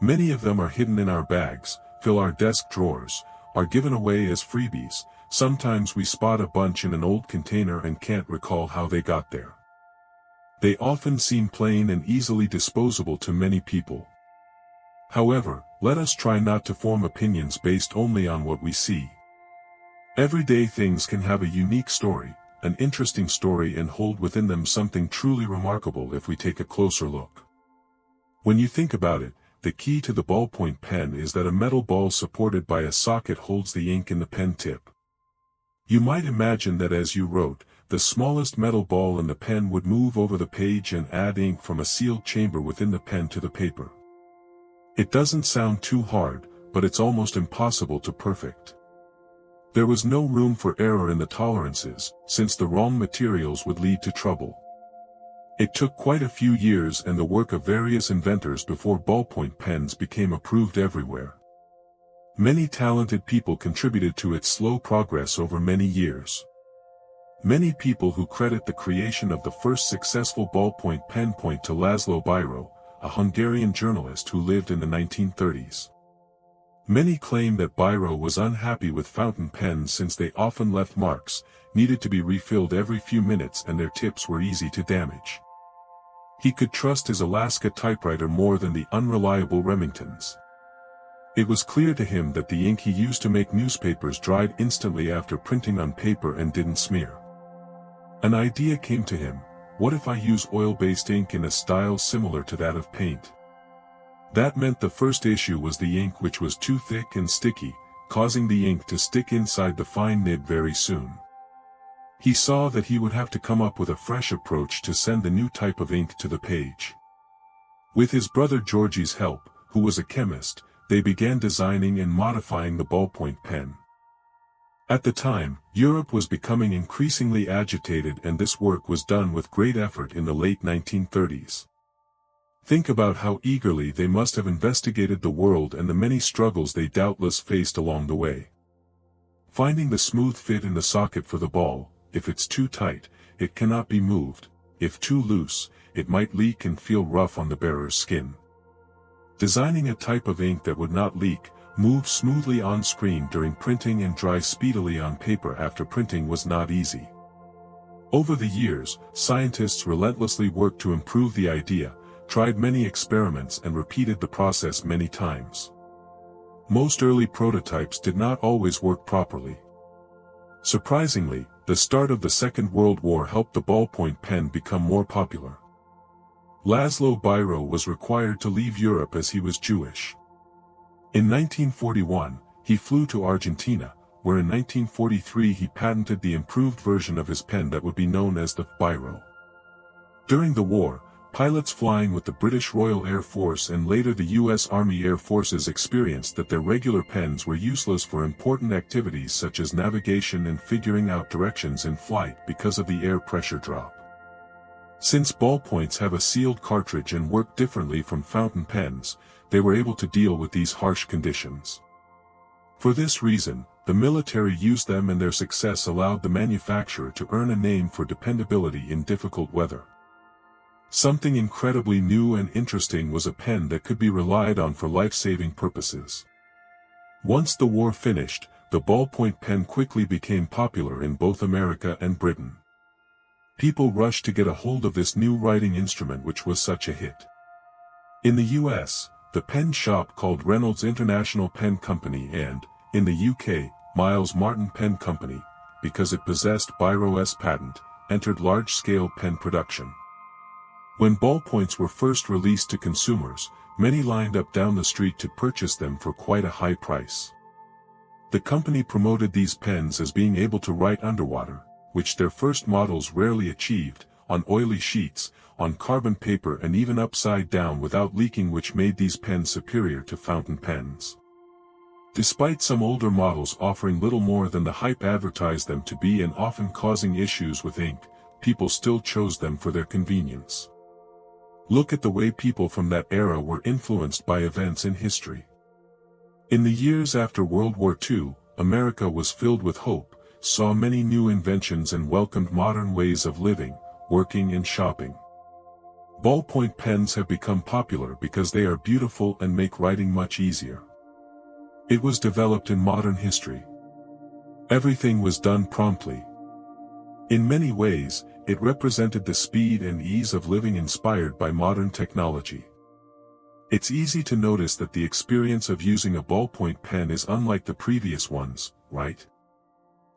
Many of them are hidden in our bags, fill our desk drawers, are given away as freebies. Sometimes we spot a bunch in an old container and can't recall how they got there. They often seem plain and easily disposable to many people. However, let us try not to form opinions based only on what we see. Everyday things can have a unique story, an interesting story, and hold within them something truly remarkable if we take a closer look. When you think about it, the key to the ballpoint pen is that a metal ball supported by a socket holds the ink in the pen tip. You might imagine that as you wrote, the smallest metal ball in the pen would move over the page and add ink from a sealed chamber within the pen to the paper. It doesn't sound too hard, but it's almost impossible to perfect. There was no room for error in the tolerances, since the wrong materials would lead to trouble. It took quite a few years and the work of various inventors before ballpoint pens became approved everywhere. Many talented people contributed to its slow progress over many years. Many people who credit the creation of the first successful ballpoint pen point to Laszlo Biro, a Hungarian journalist who lived in the 1930s. Many claim that Biro was unhappy with fountain pens since they often left marks, needed to be refilled every few minutes, and their tips were easy to damage. He could trust his Alaska typewriter more than the unreliable Remingtons. It was clear to him that the ink he used to make newspapers dried instantly after printing on paper and didn't smear. An idea came to him: what if I use oil-based ink in a style similar to that of paint? That meant the first issue was the ink, which was too thick and sticky, causing the ink to stick inside the fine nib very soon. He saw that he would have to come up with a fresh approach to send the new type of ink to the page. With his brother Georgie's help, who was a chemist, they began designing and modifying the ballpoint pen. At the time, Europe was becoming increasingly agitated, and this work was done with great effort in the late 1930s. Think about how eagerly they must have investigated the world and the many struggles they doubtless faced along the way. Finding the smooth fit in the socket for the ball. If it's too tight, it cannot be moved. If too loose, it might leak and feel rough on the bearer's skin. Designing a type of ink that would not leak, move smoothly on screen during printing, and dry speedily on paper after printing was not easy. Over the years, scientists relentlessly worked to improve the idea, tried many experiments, and repeated the process many times. Most early prototypes did not always work properly. Surprisingly, the start of the Second World War helped the ballpoint pen become more popular. Laszlo Biro was required to leave Europe as he was Jewish. In 1941, he flew to Argentina, where in 1943 he patented the improved version of his pen that would be known as the Biro. During the war, pilots flying with the British Royal Air Force and later the U.S. Army Air Forces experienced that their regular pens were useless for important activities such as navigation and figuring out directions in flight because of the air pressure drop. Since ballpoints have a sealed cartridge and work differently from fountain pens, they were able to deal with these harsh conditions. For this reason, the military used them, and their success allowed the manufacturer to earn a name for dependability in difficult weather. Something incredibly new and interesting was a pen that could be relied on for life-saving purposes. Once the war finished, the ballpoint pen quickly became popular in both America and Britain. People rushed to get a hold of this new writing instrument which was such a hit. In the US, the pen shop called Reynolds International Pen Company, and, in the UK, Miles Martin Pen Company, because it possessed Biro-S patent, entered large-scale pen production. When ballpoints were first released to consumers, many lined up down the street to purchase them for quite a high price. The company promoted these pens as being able to write underwater, which their first models rarely achieved, on oily sheets, on carbon paper, and even upside down without leaking, which made these pens superior to fountain pens. Despite some older models offering little more than the hype advertised them to be and often causing issues with ink, people still chose them for their convenience. Look at the way people from that era were influenced by events in history. In the years after World War II, America was filled with hope, saw many new inventions, and welcomed modern ways of living, working, and shopping. Ballpoint pens have become popular because they are beautiful and make writing much easier. It was developed in modern history. Everything was done promptly. In many ways, it represented the speed and ease of living inspired by modern technology. It's easy to notice that the experience of using a ballpoint pen is unlike the previous ones, right?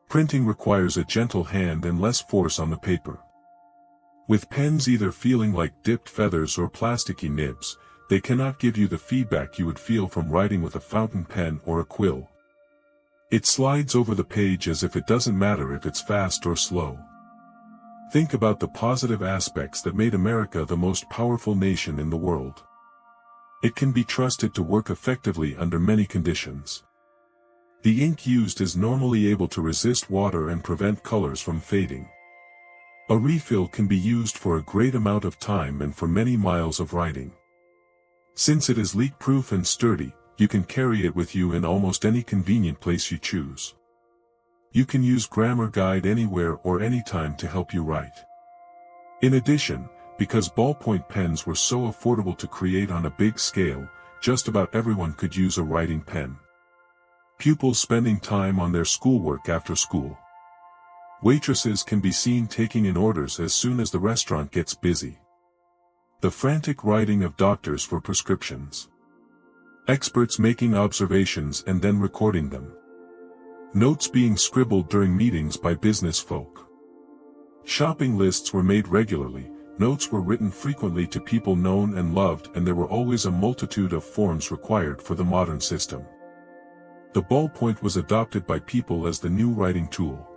Printing requires a gentle hand and less force on the paper. With pens either feeling like dipped feathers or plasticky nibs, they cannot give you the feedback you would feel from writing with a fountain pen or a quill. It slides over the page as if it doesn't matter if it's fast or slow. Think about the positive aspects that made America the most powerful nation in the world. It can be trusted to work effectively under many conditions. The ink used is normally able to resist water and prevent colors from fading. A refill can be used for a great amount of time and for many miles of writing. Since it is leak-proof and sturdy, you can carry it with you in almost any convenient place you choose. You can use Grammar Guide anywhere or anytime to help you write. In addition, because ballpoint pens were so affordable to create on a big scale, just about everyone could use a writing pen. Pupils spending time on their schoolwork after school. Waitresses can be seen taking in orders as soon as the restaurant gets busy. The frantic writing of doctors for prescriptions. Experts making observations and then recording them. Notes being scribbled during meetings by business folk. Shopping lists were made regularly, notes were written frequently to people known and loved, and there were always a multitude of forms required for the modern system. The ballpoint was adopted by people as the new writing tool.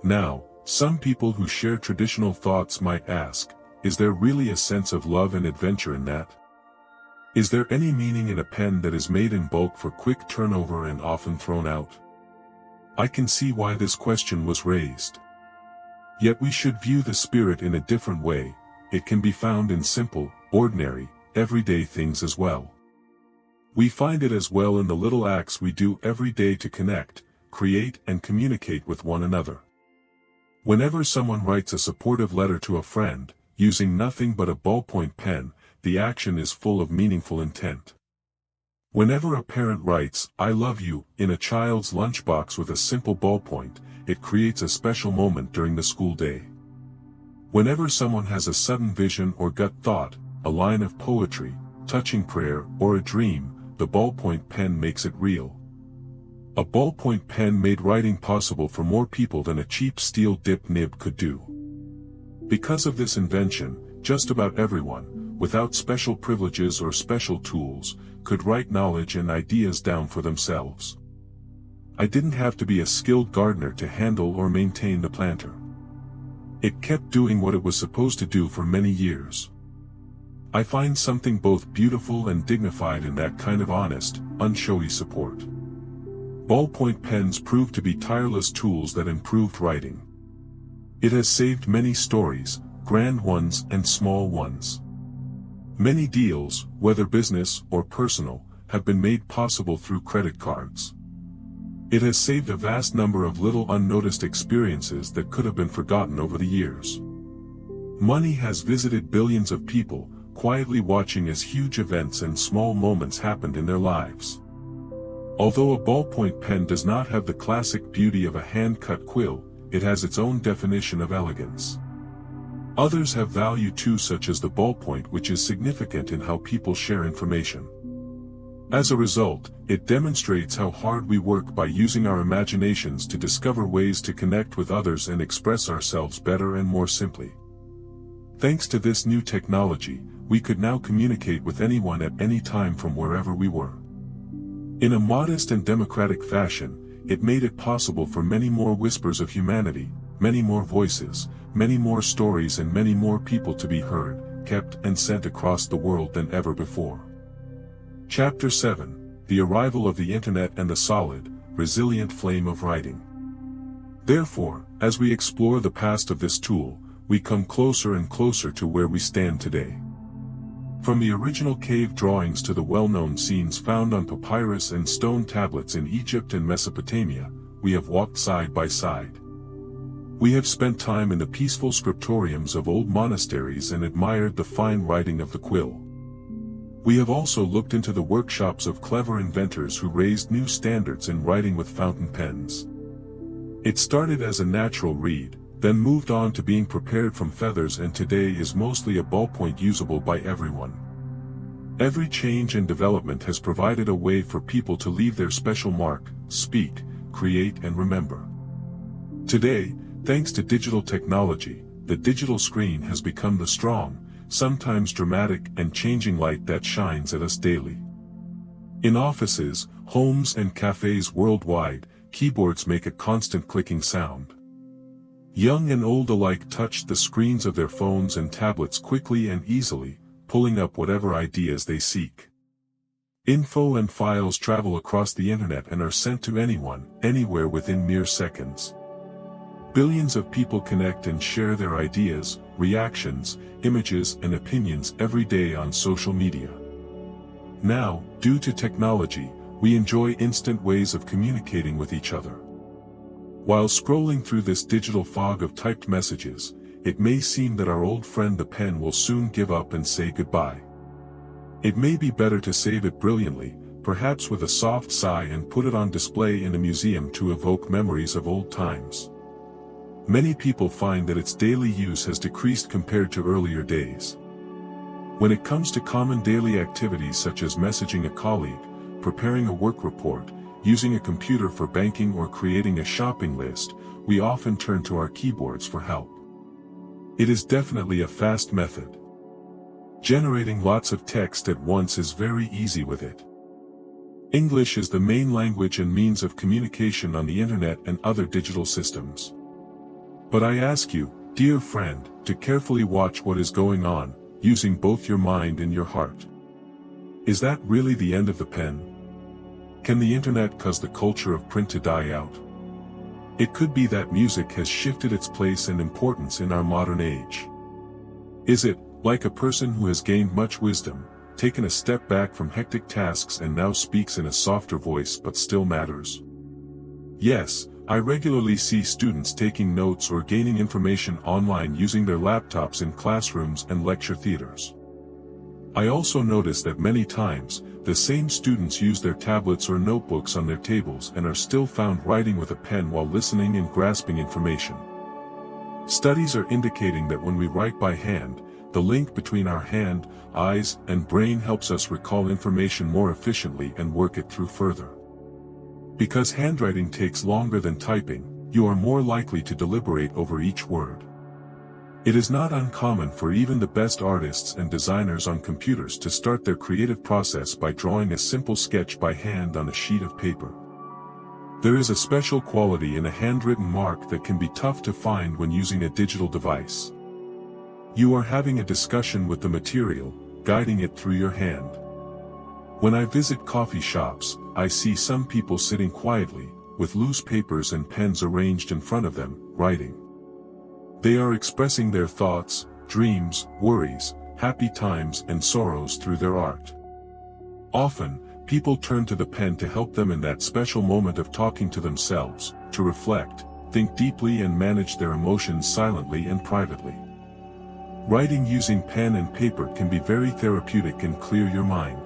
Now, some people who share traditional thoughts might ask, is there really a sense of love and adventure in that? Is there any meaning in a pen that is made in bulk for quick turnover and often thrown out? I can see why this question was raised. Yet we should view the spirit in a different way. It can be found in simple, ordinary, everyday things as well. We find it as well in the little acts we do every day to connect, create, and communicate with one another. Whenever someone writes a supportive letter to a friend, using nothing but a ballpoint pen, the action is full of meaningful intent. Whenever a parent writes, "I love you," in a child's lunchbox with a simple ballpoint, it creates a special moment during the school day. Whenever someone has a sudden vision or gut thought, a line of poetry, touching prayer, or a dream, the ballpoint pen makes it real. A ballpoint pen made writing possible for more people than a cheap steel dip nib could do. Because of this invention, just about everyone, without special privileges or special tools, could write knowledge and ideas down for themselves. I didn't have to be a skilled gardener to handle or maintain the planter. It kept doing what it was supposed to do for many years. I find something both beautiful and dignified in that kind of honest, unshowy support. Ballpoint pens proved to be tireless tools that improved writing. It has saved many stories, grand ones and small ones. Many deals, whether business or personal, have been made possible through credit cards. It has saved a vast number of little unnoticed experiences that could have been forgotten over the years. Money has visited billions of people, quietly watching as huge events and small moments happened in their lives. Although a ballpoint pen does not have the classic beauty of a hand-cut quill, it has its own definition of elegance. Others have value too, such as the ballpoint, which is significant in how people share information. As a result, it demonstrates how hard we work by using our imaginations to discover ways to connect with others and express ourselves better and more simply. Thanks to this new technology, we could now communicate with anyone at any time from wherever we were. In a modest and democratic fashion, it made it possible for many more whispers of humanity, many more voices, many more stories and many more people to be heard, kept and sent across the world than ever before. Chapter 7: The Arrival of the Internet and the Solid, Resilient Flame of Writing. Therefore, as we explore the past of this tool, we come closer and closer to where we stand today. From the original cave drawings to the well-known scenes found on papyrus and stone tablets in Egypt and Mesopotamia, we have walked side by side. We have spent time in the peaceful scriptoriums of old monasteries and admired the fine writing of the quill. We have also looked into the workshops of clever inventors who raised new standards in writing with fountain pens. It started as a natural reed, then moved on to being prepared from feathers, and today is mostly a ballpoint usable by everyone. Every change and development has provided a way for people to leave their special mark, speak, create and remember. Today, thanks to digital technology, the digital screen has become the strong, sometimes dramatic and changing light that shines at us daily. In offices, homes and cafes worldwide, keyboards make a constant clicking sound. Young and old alike touch the screens of their phones and tablets quickly and easily, pulling up whatever ideas they seek. Info and files travel across the internet and are sent to anyone, anywhere within mere seconds. Billions of people connect and share their ideas, reactions, images and opinions every day on social media. Now, due to technology, we enjoy instant ways of communicating with each other. While scrolling through this digital fog of typed messages, it may seem that our old friend the pen will soon give up and say goodbye. It may be better to save it brilliantly, perhaps with a soft sigh, and put it on display in a museum to evoke memories of old times. Many people find that its daily use has decreased compared to earlier days. When it comes to common daily activities such as messaging a colleague, preparing a work report, using a computer for banking or creating a shopping list, we often turn to our keyboards for help. It is definitely a fast method. Generating lots of text at once is very easy with it. English is the main language and means of communication on the internet and other digital systems. But I ask you, dear friend, to carefully watch what is going on, using both your mind and your heart. Is that really the end of the pen? Can the internet cause the culture of print to die out? It could be that music has shifted its place and importance in our modern age. Is it, like a person who has gained much wisdom, taken a step back from hectic tasks and now speaks in a softer voice but still matters? Yes, I regularly see students taking notes or gaining information online using their laptops in classrooms and lecture theaters. I also notice that many times, the same students use their tablets or notebooks on their tables and are still found writing with a pen while listening and grasping information. Studies are indicating that when we write by hand, the link between our hand, eyes, and brain helps us recall information more efficiently and work it through further. Because handwriting takes longer than typing, you are more likely to deliberate over each word. It is not uncommon for even the best artists and designers on computers to start their creative process by drawing a simple sketch by hand on a sheet of paper. There is a special quality in a handwritten mark that can be tough to find when using a digital device. You are having a discussion with the material, guiding it through your hand. When I visit coffee shops, I see some people sitting quietly, with loose papers and pens arranged in front of them, writing. They are expressing their thoughts, dreams, worries, happy times and sorrows through their art. Often, People turn to the pen to help them in that special moment of talking to themselves, to reflect, think deeply and manage their emotions silently and privately. Writing using pen and paper can be very therapeutic and clear your mind.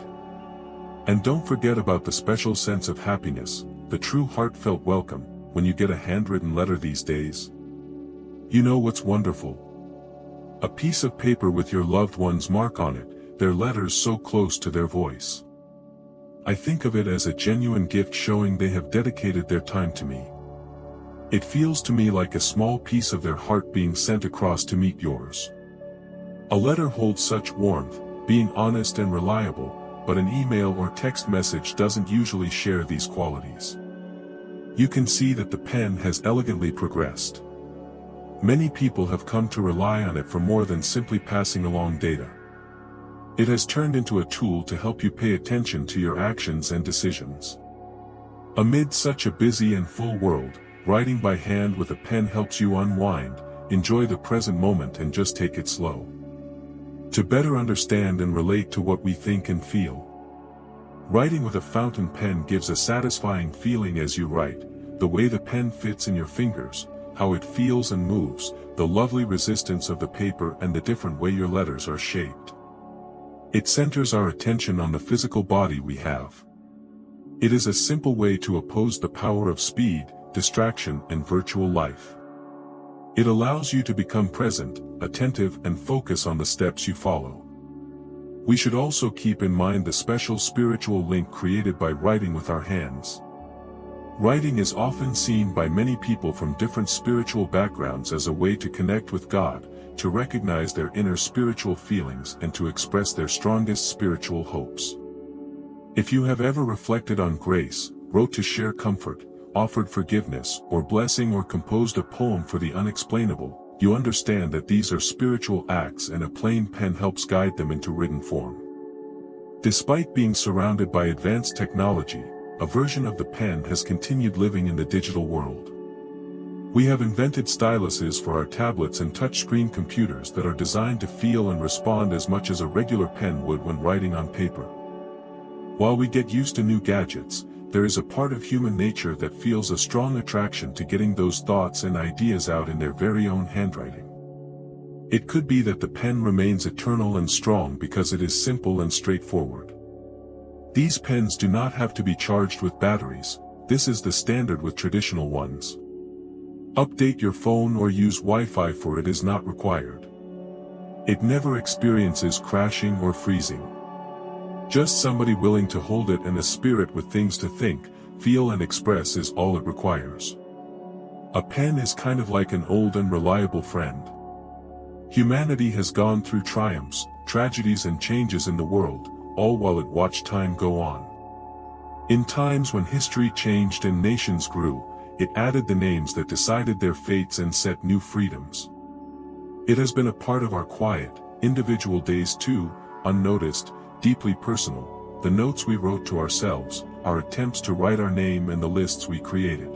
And don't forget about the special sense of happiness, the true heartfelt welcome, when you get a handwritten letter these days. You know what's wonderful? A piece of paper with your loved one's mark on it, their letters so close to their voice. I think of it as a genuine gift showing they have dedicated their time to me. It feels to me like a small piece of their heart being sent across to meet yours. A letter holds such warmth, being honest and reliable, but an email or text message doesn't usually share these qualities. You can see that the pen has elegantly progressed. Many people have come to rely on it for more than simply passing along data. It has turned into a tool to help you pay attention to your actions and decisions. Amid such a busy and full world, writing by hand with a pen helps you unwind, enjoy the present moment and just take it slow. To better understand and relate to what we think and feel. Writing with a fountain pen gives a satisfying feeling as you write, the way the pen fits in your fingers, how it feels and moves, the lovely resistance of the paper and the different way your letters are shaped. It centers our attention on the physical body we have. It is a simple way to oppose the power of speed, distraction and virtual life. It allows you to become present, attentive and focus on the steps you follow. We should also keep in mind the special spiritual link created by writing with our hands. Writing is often seen by many people from different spiritual backgrounds as a way to connect with God, to recognize their inner spiritual feelings and to express their strongest spiritual hopes. If you have ever reflected on grace, wrote to share comfort, offered forgiveness or blessing or composed a poem for the unexplainable, you understand that these are spiritual acts and a plain pen helps guide them into written form. Despite being surrounded by advanced technology, a version of the pen has continued living in the digital world. We have invented styluses for our tablets and touchscreen computers that are designed to feel and respond as much as a regular pen would when writing on paper. While we get used to new gadgets, there is a part of human nature that feels a strong attraction to getting those thoughts and ideas out in their very own handwriting. It could be that the pen remains eternal and strong because it is simple and straightforward. These pens do not have to be charged with batteries, this is the standard with traditional ones. Update your phone or use Wi-Fi for it is not required. It never experiences crashing or freezing. Just somebody willing to hold it and a spirit with things to think, feel and express is all it requires. A pen is kind of like an old and reliable friend. Humanity has gone through triumphs, tragedies and changes in the world, all while it watched time go on. In times when history changed and nations grew, it added the names that decided their fates and set new freedoms. It has been a part of our quiet, individual days too, unnoticed, deeply personal, the notes we wrote to ourselves, our attempts to write our name and the lists we created.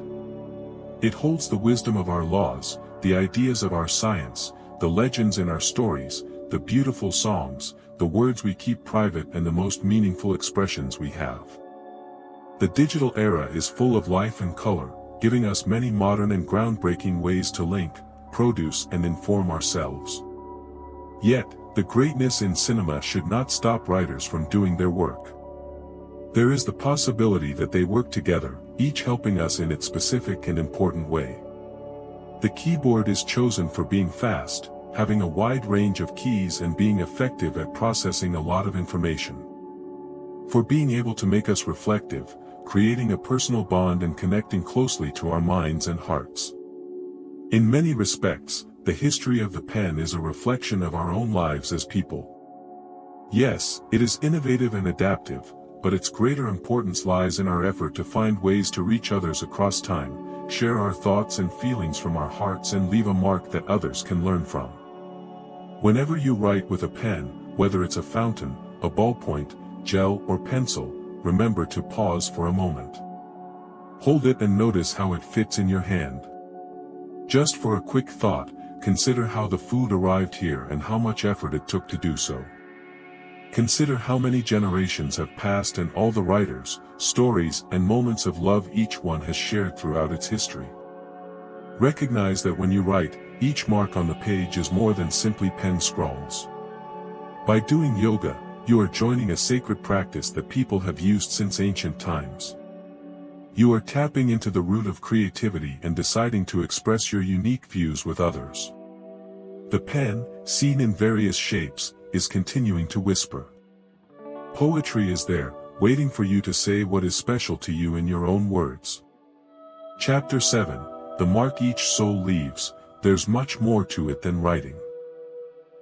It holds the wisdom of our laws, the ideas of our science, the legends in our stories, the beautiful songs, the words we keep private and the most meaningful expressions we have. The digital era is full of life and color, giving us many modern and groundbreaking ways to link, produce and inform ourselves. Yet, the greatness in cinema should not stop writers from doing their work. There is the possibility that they work together, each helping us in its specific and important way. The keyboard is chosen for being fast, having a wide range of keys and being effective at processing a lot of information. For being able to make us reflective, creating a personal bond and connecting closely to our minds and hearts. In many respects, the history of the pen is a reflection of our own lives as people. Yes, it is innovative and adaptive, but its greater importance lies in our effort to find ways to reach others across time, share our thoughts and feelings from our hearts and leave a mark that others can learn from. Whenever you write with a pen, whether it's a fountain, a ballpoint, gel or pencil, remember to pause for a moment. Hold it and notice how it fits in your hand. Just for a quick thought, consider how the food arrived here and how much effort it took to do so. Consider how many generations have passed and all the writers, stories, and moments of love each one has shared throughout its history. Recognize that when you write, each mark on the page is more than simply pen scrawls. By doing yoga, you are joining a sacred practice that people have used since ancient times. You are tapping into the root of creativity and deciding to express your unique views with others. The pen, seen in various shapes, is continuing to whisper. Poetry is there, waiting for you to say what is special to you in your own words. Chapter 7, The Mark Each Soul Leaves. There's much more to it than writing.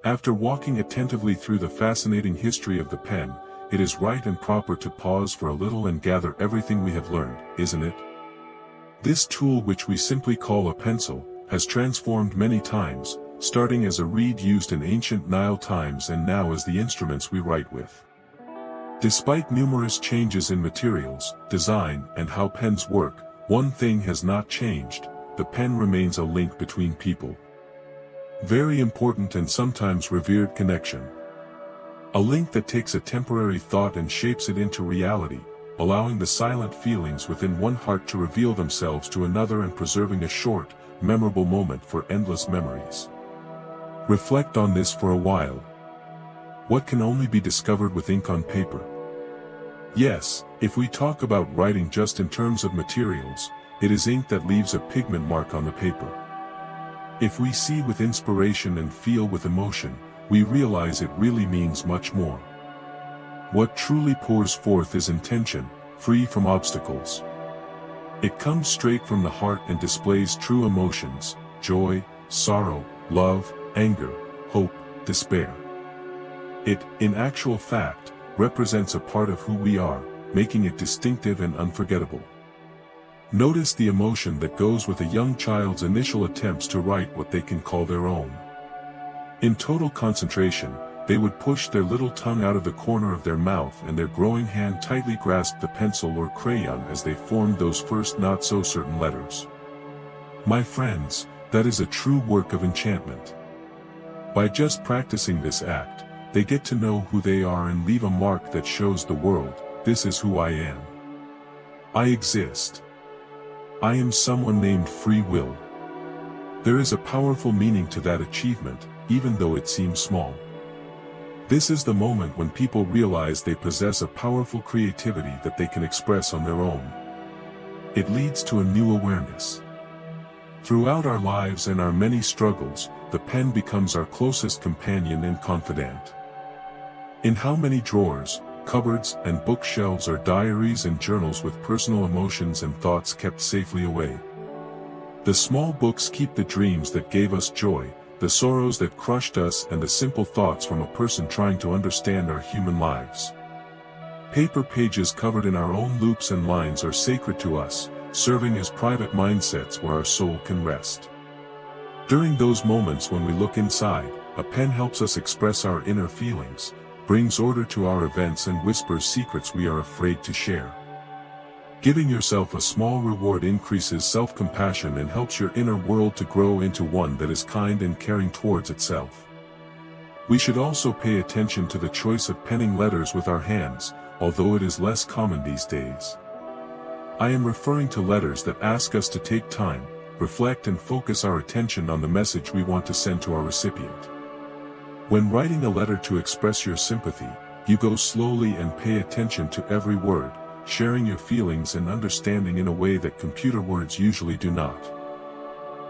After walking attentively through the fascinating history of the pen, it is right and proper to pause for a little and gather everything we have learned, isn't it? This tool, which we simply call a pencil, has transformed many times, starting as a reed used in ancient Nile times and now as the instruments we write with. Despite numerous changes in materials, design, and how pens work, one thing has not changed: the pen remains a link between people. Very important and sometimes revered connection. A link that takes a temporary thought and shapes it into reality, allowing the silent feelings within one heart to reveal themselves to another and preserving a short, memorable moment for endless memories. Reflect on this for a while. What can only be discovered with ink on paper? Yes, if we talk about writing just in terms of materials, it is ink that leaves a pigment mark on the paper. If we see with inspiration and feel with emotion, we realize it really means much more. What truly pours forth is intention, free from obstacles. It comes straight from the heart and displays true emotions: joy, sorrow, love, anger, hope, despair. It, in actual fact, represents a part of who we are, making it distinctive and unforgettable. Notice the emotion that goes with a young child's initial attempts to write what they can call their own. In total concentration, they would push their little tongue out of the corner of their mouth and their growing hand tightly grasped the pencil or crayon as they formed those first not-so-certain letters. My friends, that is a true work of enchantment. By just practicing this act, they get to know who they are and leave a mark that shows the world, this is who I am. I exist. I am someone named free will. There is a powerful meaning to that achievement, even though it seems small. This is the moment when people realize they possess a powerful creativity that they can express on their own. It leads to a new awareness. Throughout our lives and our many struggles, the pen becomes our closest companion and confidant. In how many drawers, cupboards, and bookshelves are diaries and journals with personal emotions and thoughts kept safely away? The small books keep the dreams that gave us joy, the sorrows that crushed us, and the simple thoughts from a person trying to understand our human lives. Paper pages covered in our own loops and lines are sacred to us, serving as private mindsets where our soul can rest. During those moments when we look inside, a pen helps us express our inner feelings, brings order to our events, and whispers secrets we are afraid to share. Giving yourself a small reward increases self-compassion and helps your inner world to grow into one that is kind and caring towards itself. We should also pay attention to the choice of penning letters with our hands, although it is less common these days. I am referring to letters that ask us to take time, reflect, and focus our attention on the message we want to send to our recipient. When writing a letter to express your sympathy, you go slowly and pay attention to every word, sharing your feelings and understanding in a way that computer words usually do not.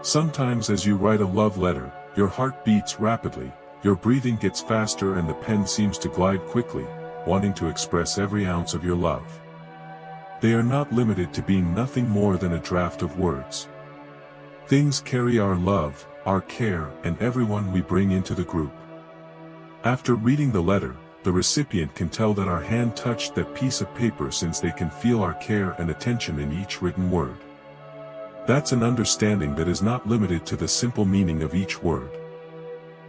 Sometimes as you write a love letter, your heart beats rapidly, your breathing gets faster, and the pen seems to glide quickly, wanting to express every ounce of your love. They are not limited to being nothing more than a draft of words. Things carry our love, our care, and everyone we bring into the group. After reading the letter, the recipient can tell that our hand touched that piece of paper, since they can feel our care and attention in each written word. That's an understanding that is not limited to the simple meaning of each word.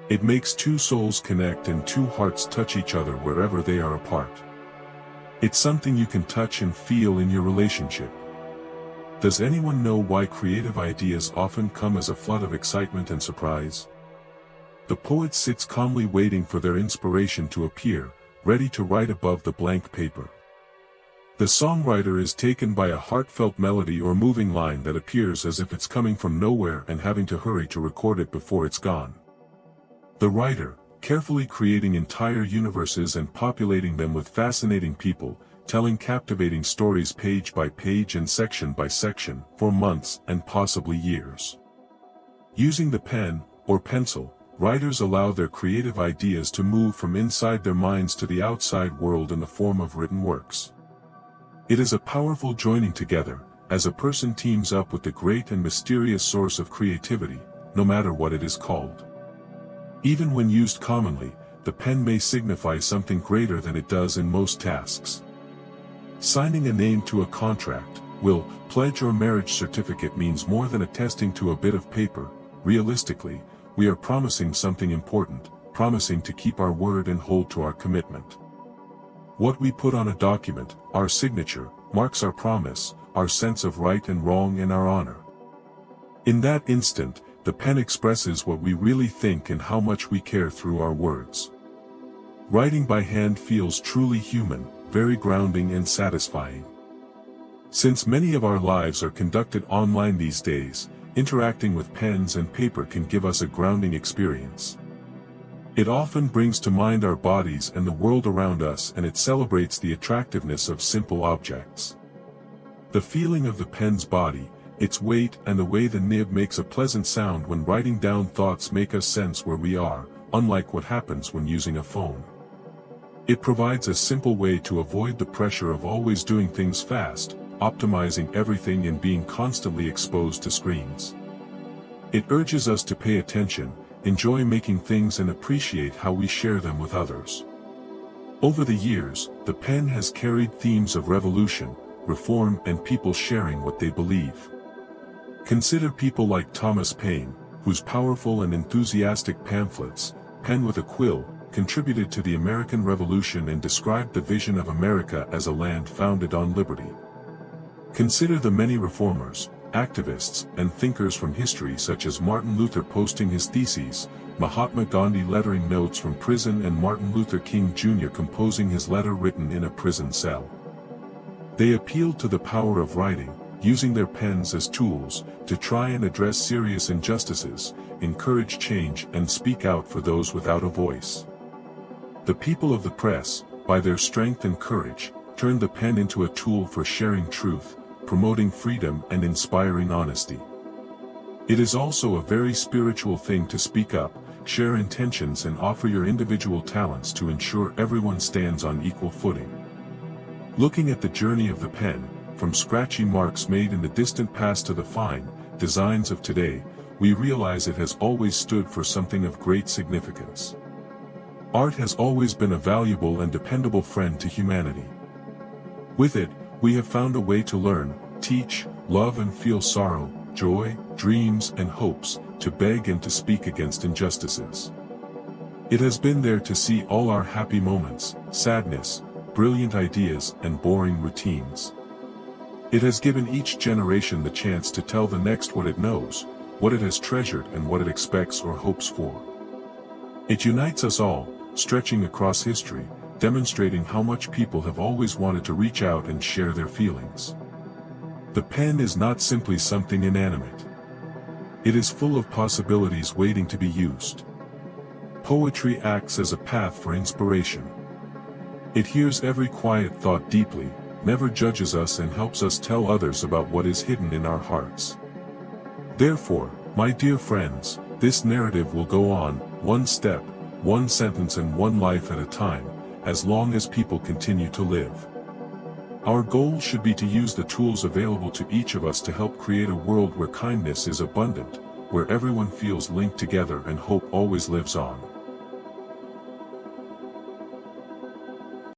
It makes two souls connect and two hearts touch each other wherever they are apart. It's something you can touch and feel in your relationship. Does anyone know why creative ideas often come as a flood of excitement and surprise? The poet sits calmly waiting for their inspiration to appear, ready to write above the blank paper. The songwriter is taken by a heartfelt melody or moving line that appears as if it's coming from nowhere and having to hurry to record it before it's gone. The writer, carefully creating entire universes and populating them with fascinating people, telling captivating stories page by page and section by section, for months and possibly years. Using the pen, or pencil, writers allow their creative ideas to move from inside their minds to the outside world in the form of written works. It is a powerful joining together, as a person teams up with the great and mysterious source of creativity, no matter what it is called. Even when used commonly, the pen may signify something greater than it does in most tasks. Signing a name to a contract, will, pledge or marriage certificate means more than attesting to a bit of paper. Realistically, we are promising something important, promising to keep our word and hold to our commitment. What we put on a document, our signature, marks our promise, our sense of right and wrong and our honor. In that instant, the pen expresses what we really think and how much we care through our words. Writing by hand feels truly human, very grounding and satisfying. Since many of our lives are conducted online these days, interacting with pens and paper can give us a grounding experience. It often brings to mind our bodies and the world around us, and it celebrates the attractiveness of simple objects. The feeling of the pen's body, its weight and the way the nib makes a pleasant sound when writing down thoughts make us sense where we are, unlike what happens when using a phone. It provides a simple way to avoid the pressure of always doing things fast, optimizing everything and being constantly exposed to screens. It urges us to pay attention, enjoy making things and appreciate how we share them with others. Over the years, the pen has carried themes of revolution, reform and people sharing what they believe. Consider people like Thomas Paine, whose powerful and enthusiastic pamphlets, Pen with a Quill, contributed to the American Revolution and described the vision of America as a land founded on liberty. Consider the many reformers, activists, and thinkers from history such as Martin Luther posting his theses, Mahatma Gandhi lettering notes from prison and Martin Luther King Jr. composing his letter written in a prison cell. They appealed to the power of writing, using their pens as tools, to try and address serious injustices, encourage change and speak out for those without a voice. The people of the press, by their strength and courage, turned the pen into a tool for sharing truth, promoting freedom and inspiring honesty. It is also a very spiritual thing to speak up, share intentions and offer your individual talents to ensure everyone stands on equal footing. Looking at the journey of the pen, from scratchy marks made in the distant past to the fine designs of today, we realize it has always stood for something of great significance. Art has always been a valuable and dependable friend to humanity. With it, we have found a way to learn, teach, love and feel sorrow, joy, dreams and hopes, to beg and to speak against injustices. It has been there to see all our happy moments, sadness, brilliant ideas and boring routines. It has given each generation the chance to tell the next what it knows, what it has treasured and what it expects or hopes for. It unites us all, stretching across history, demonstrating how much people have always wanted to reach out and share their feelings. The pen is not simply something inanimate. It is full of possibilities waiting to be used. Poetry acts as a path for inspiration. It hears every quiet thought deeply, never judges us and helps us tell others about what is hidden in our hearts. Therefore, my dear friends, this narrative will go on, one step, one sentence and one life at a time, as long as people continue to live. Our goal should be to use the tools available to each of us to help create a world where kindness is abundant, where everyone feels linked together and hope always lives on.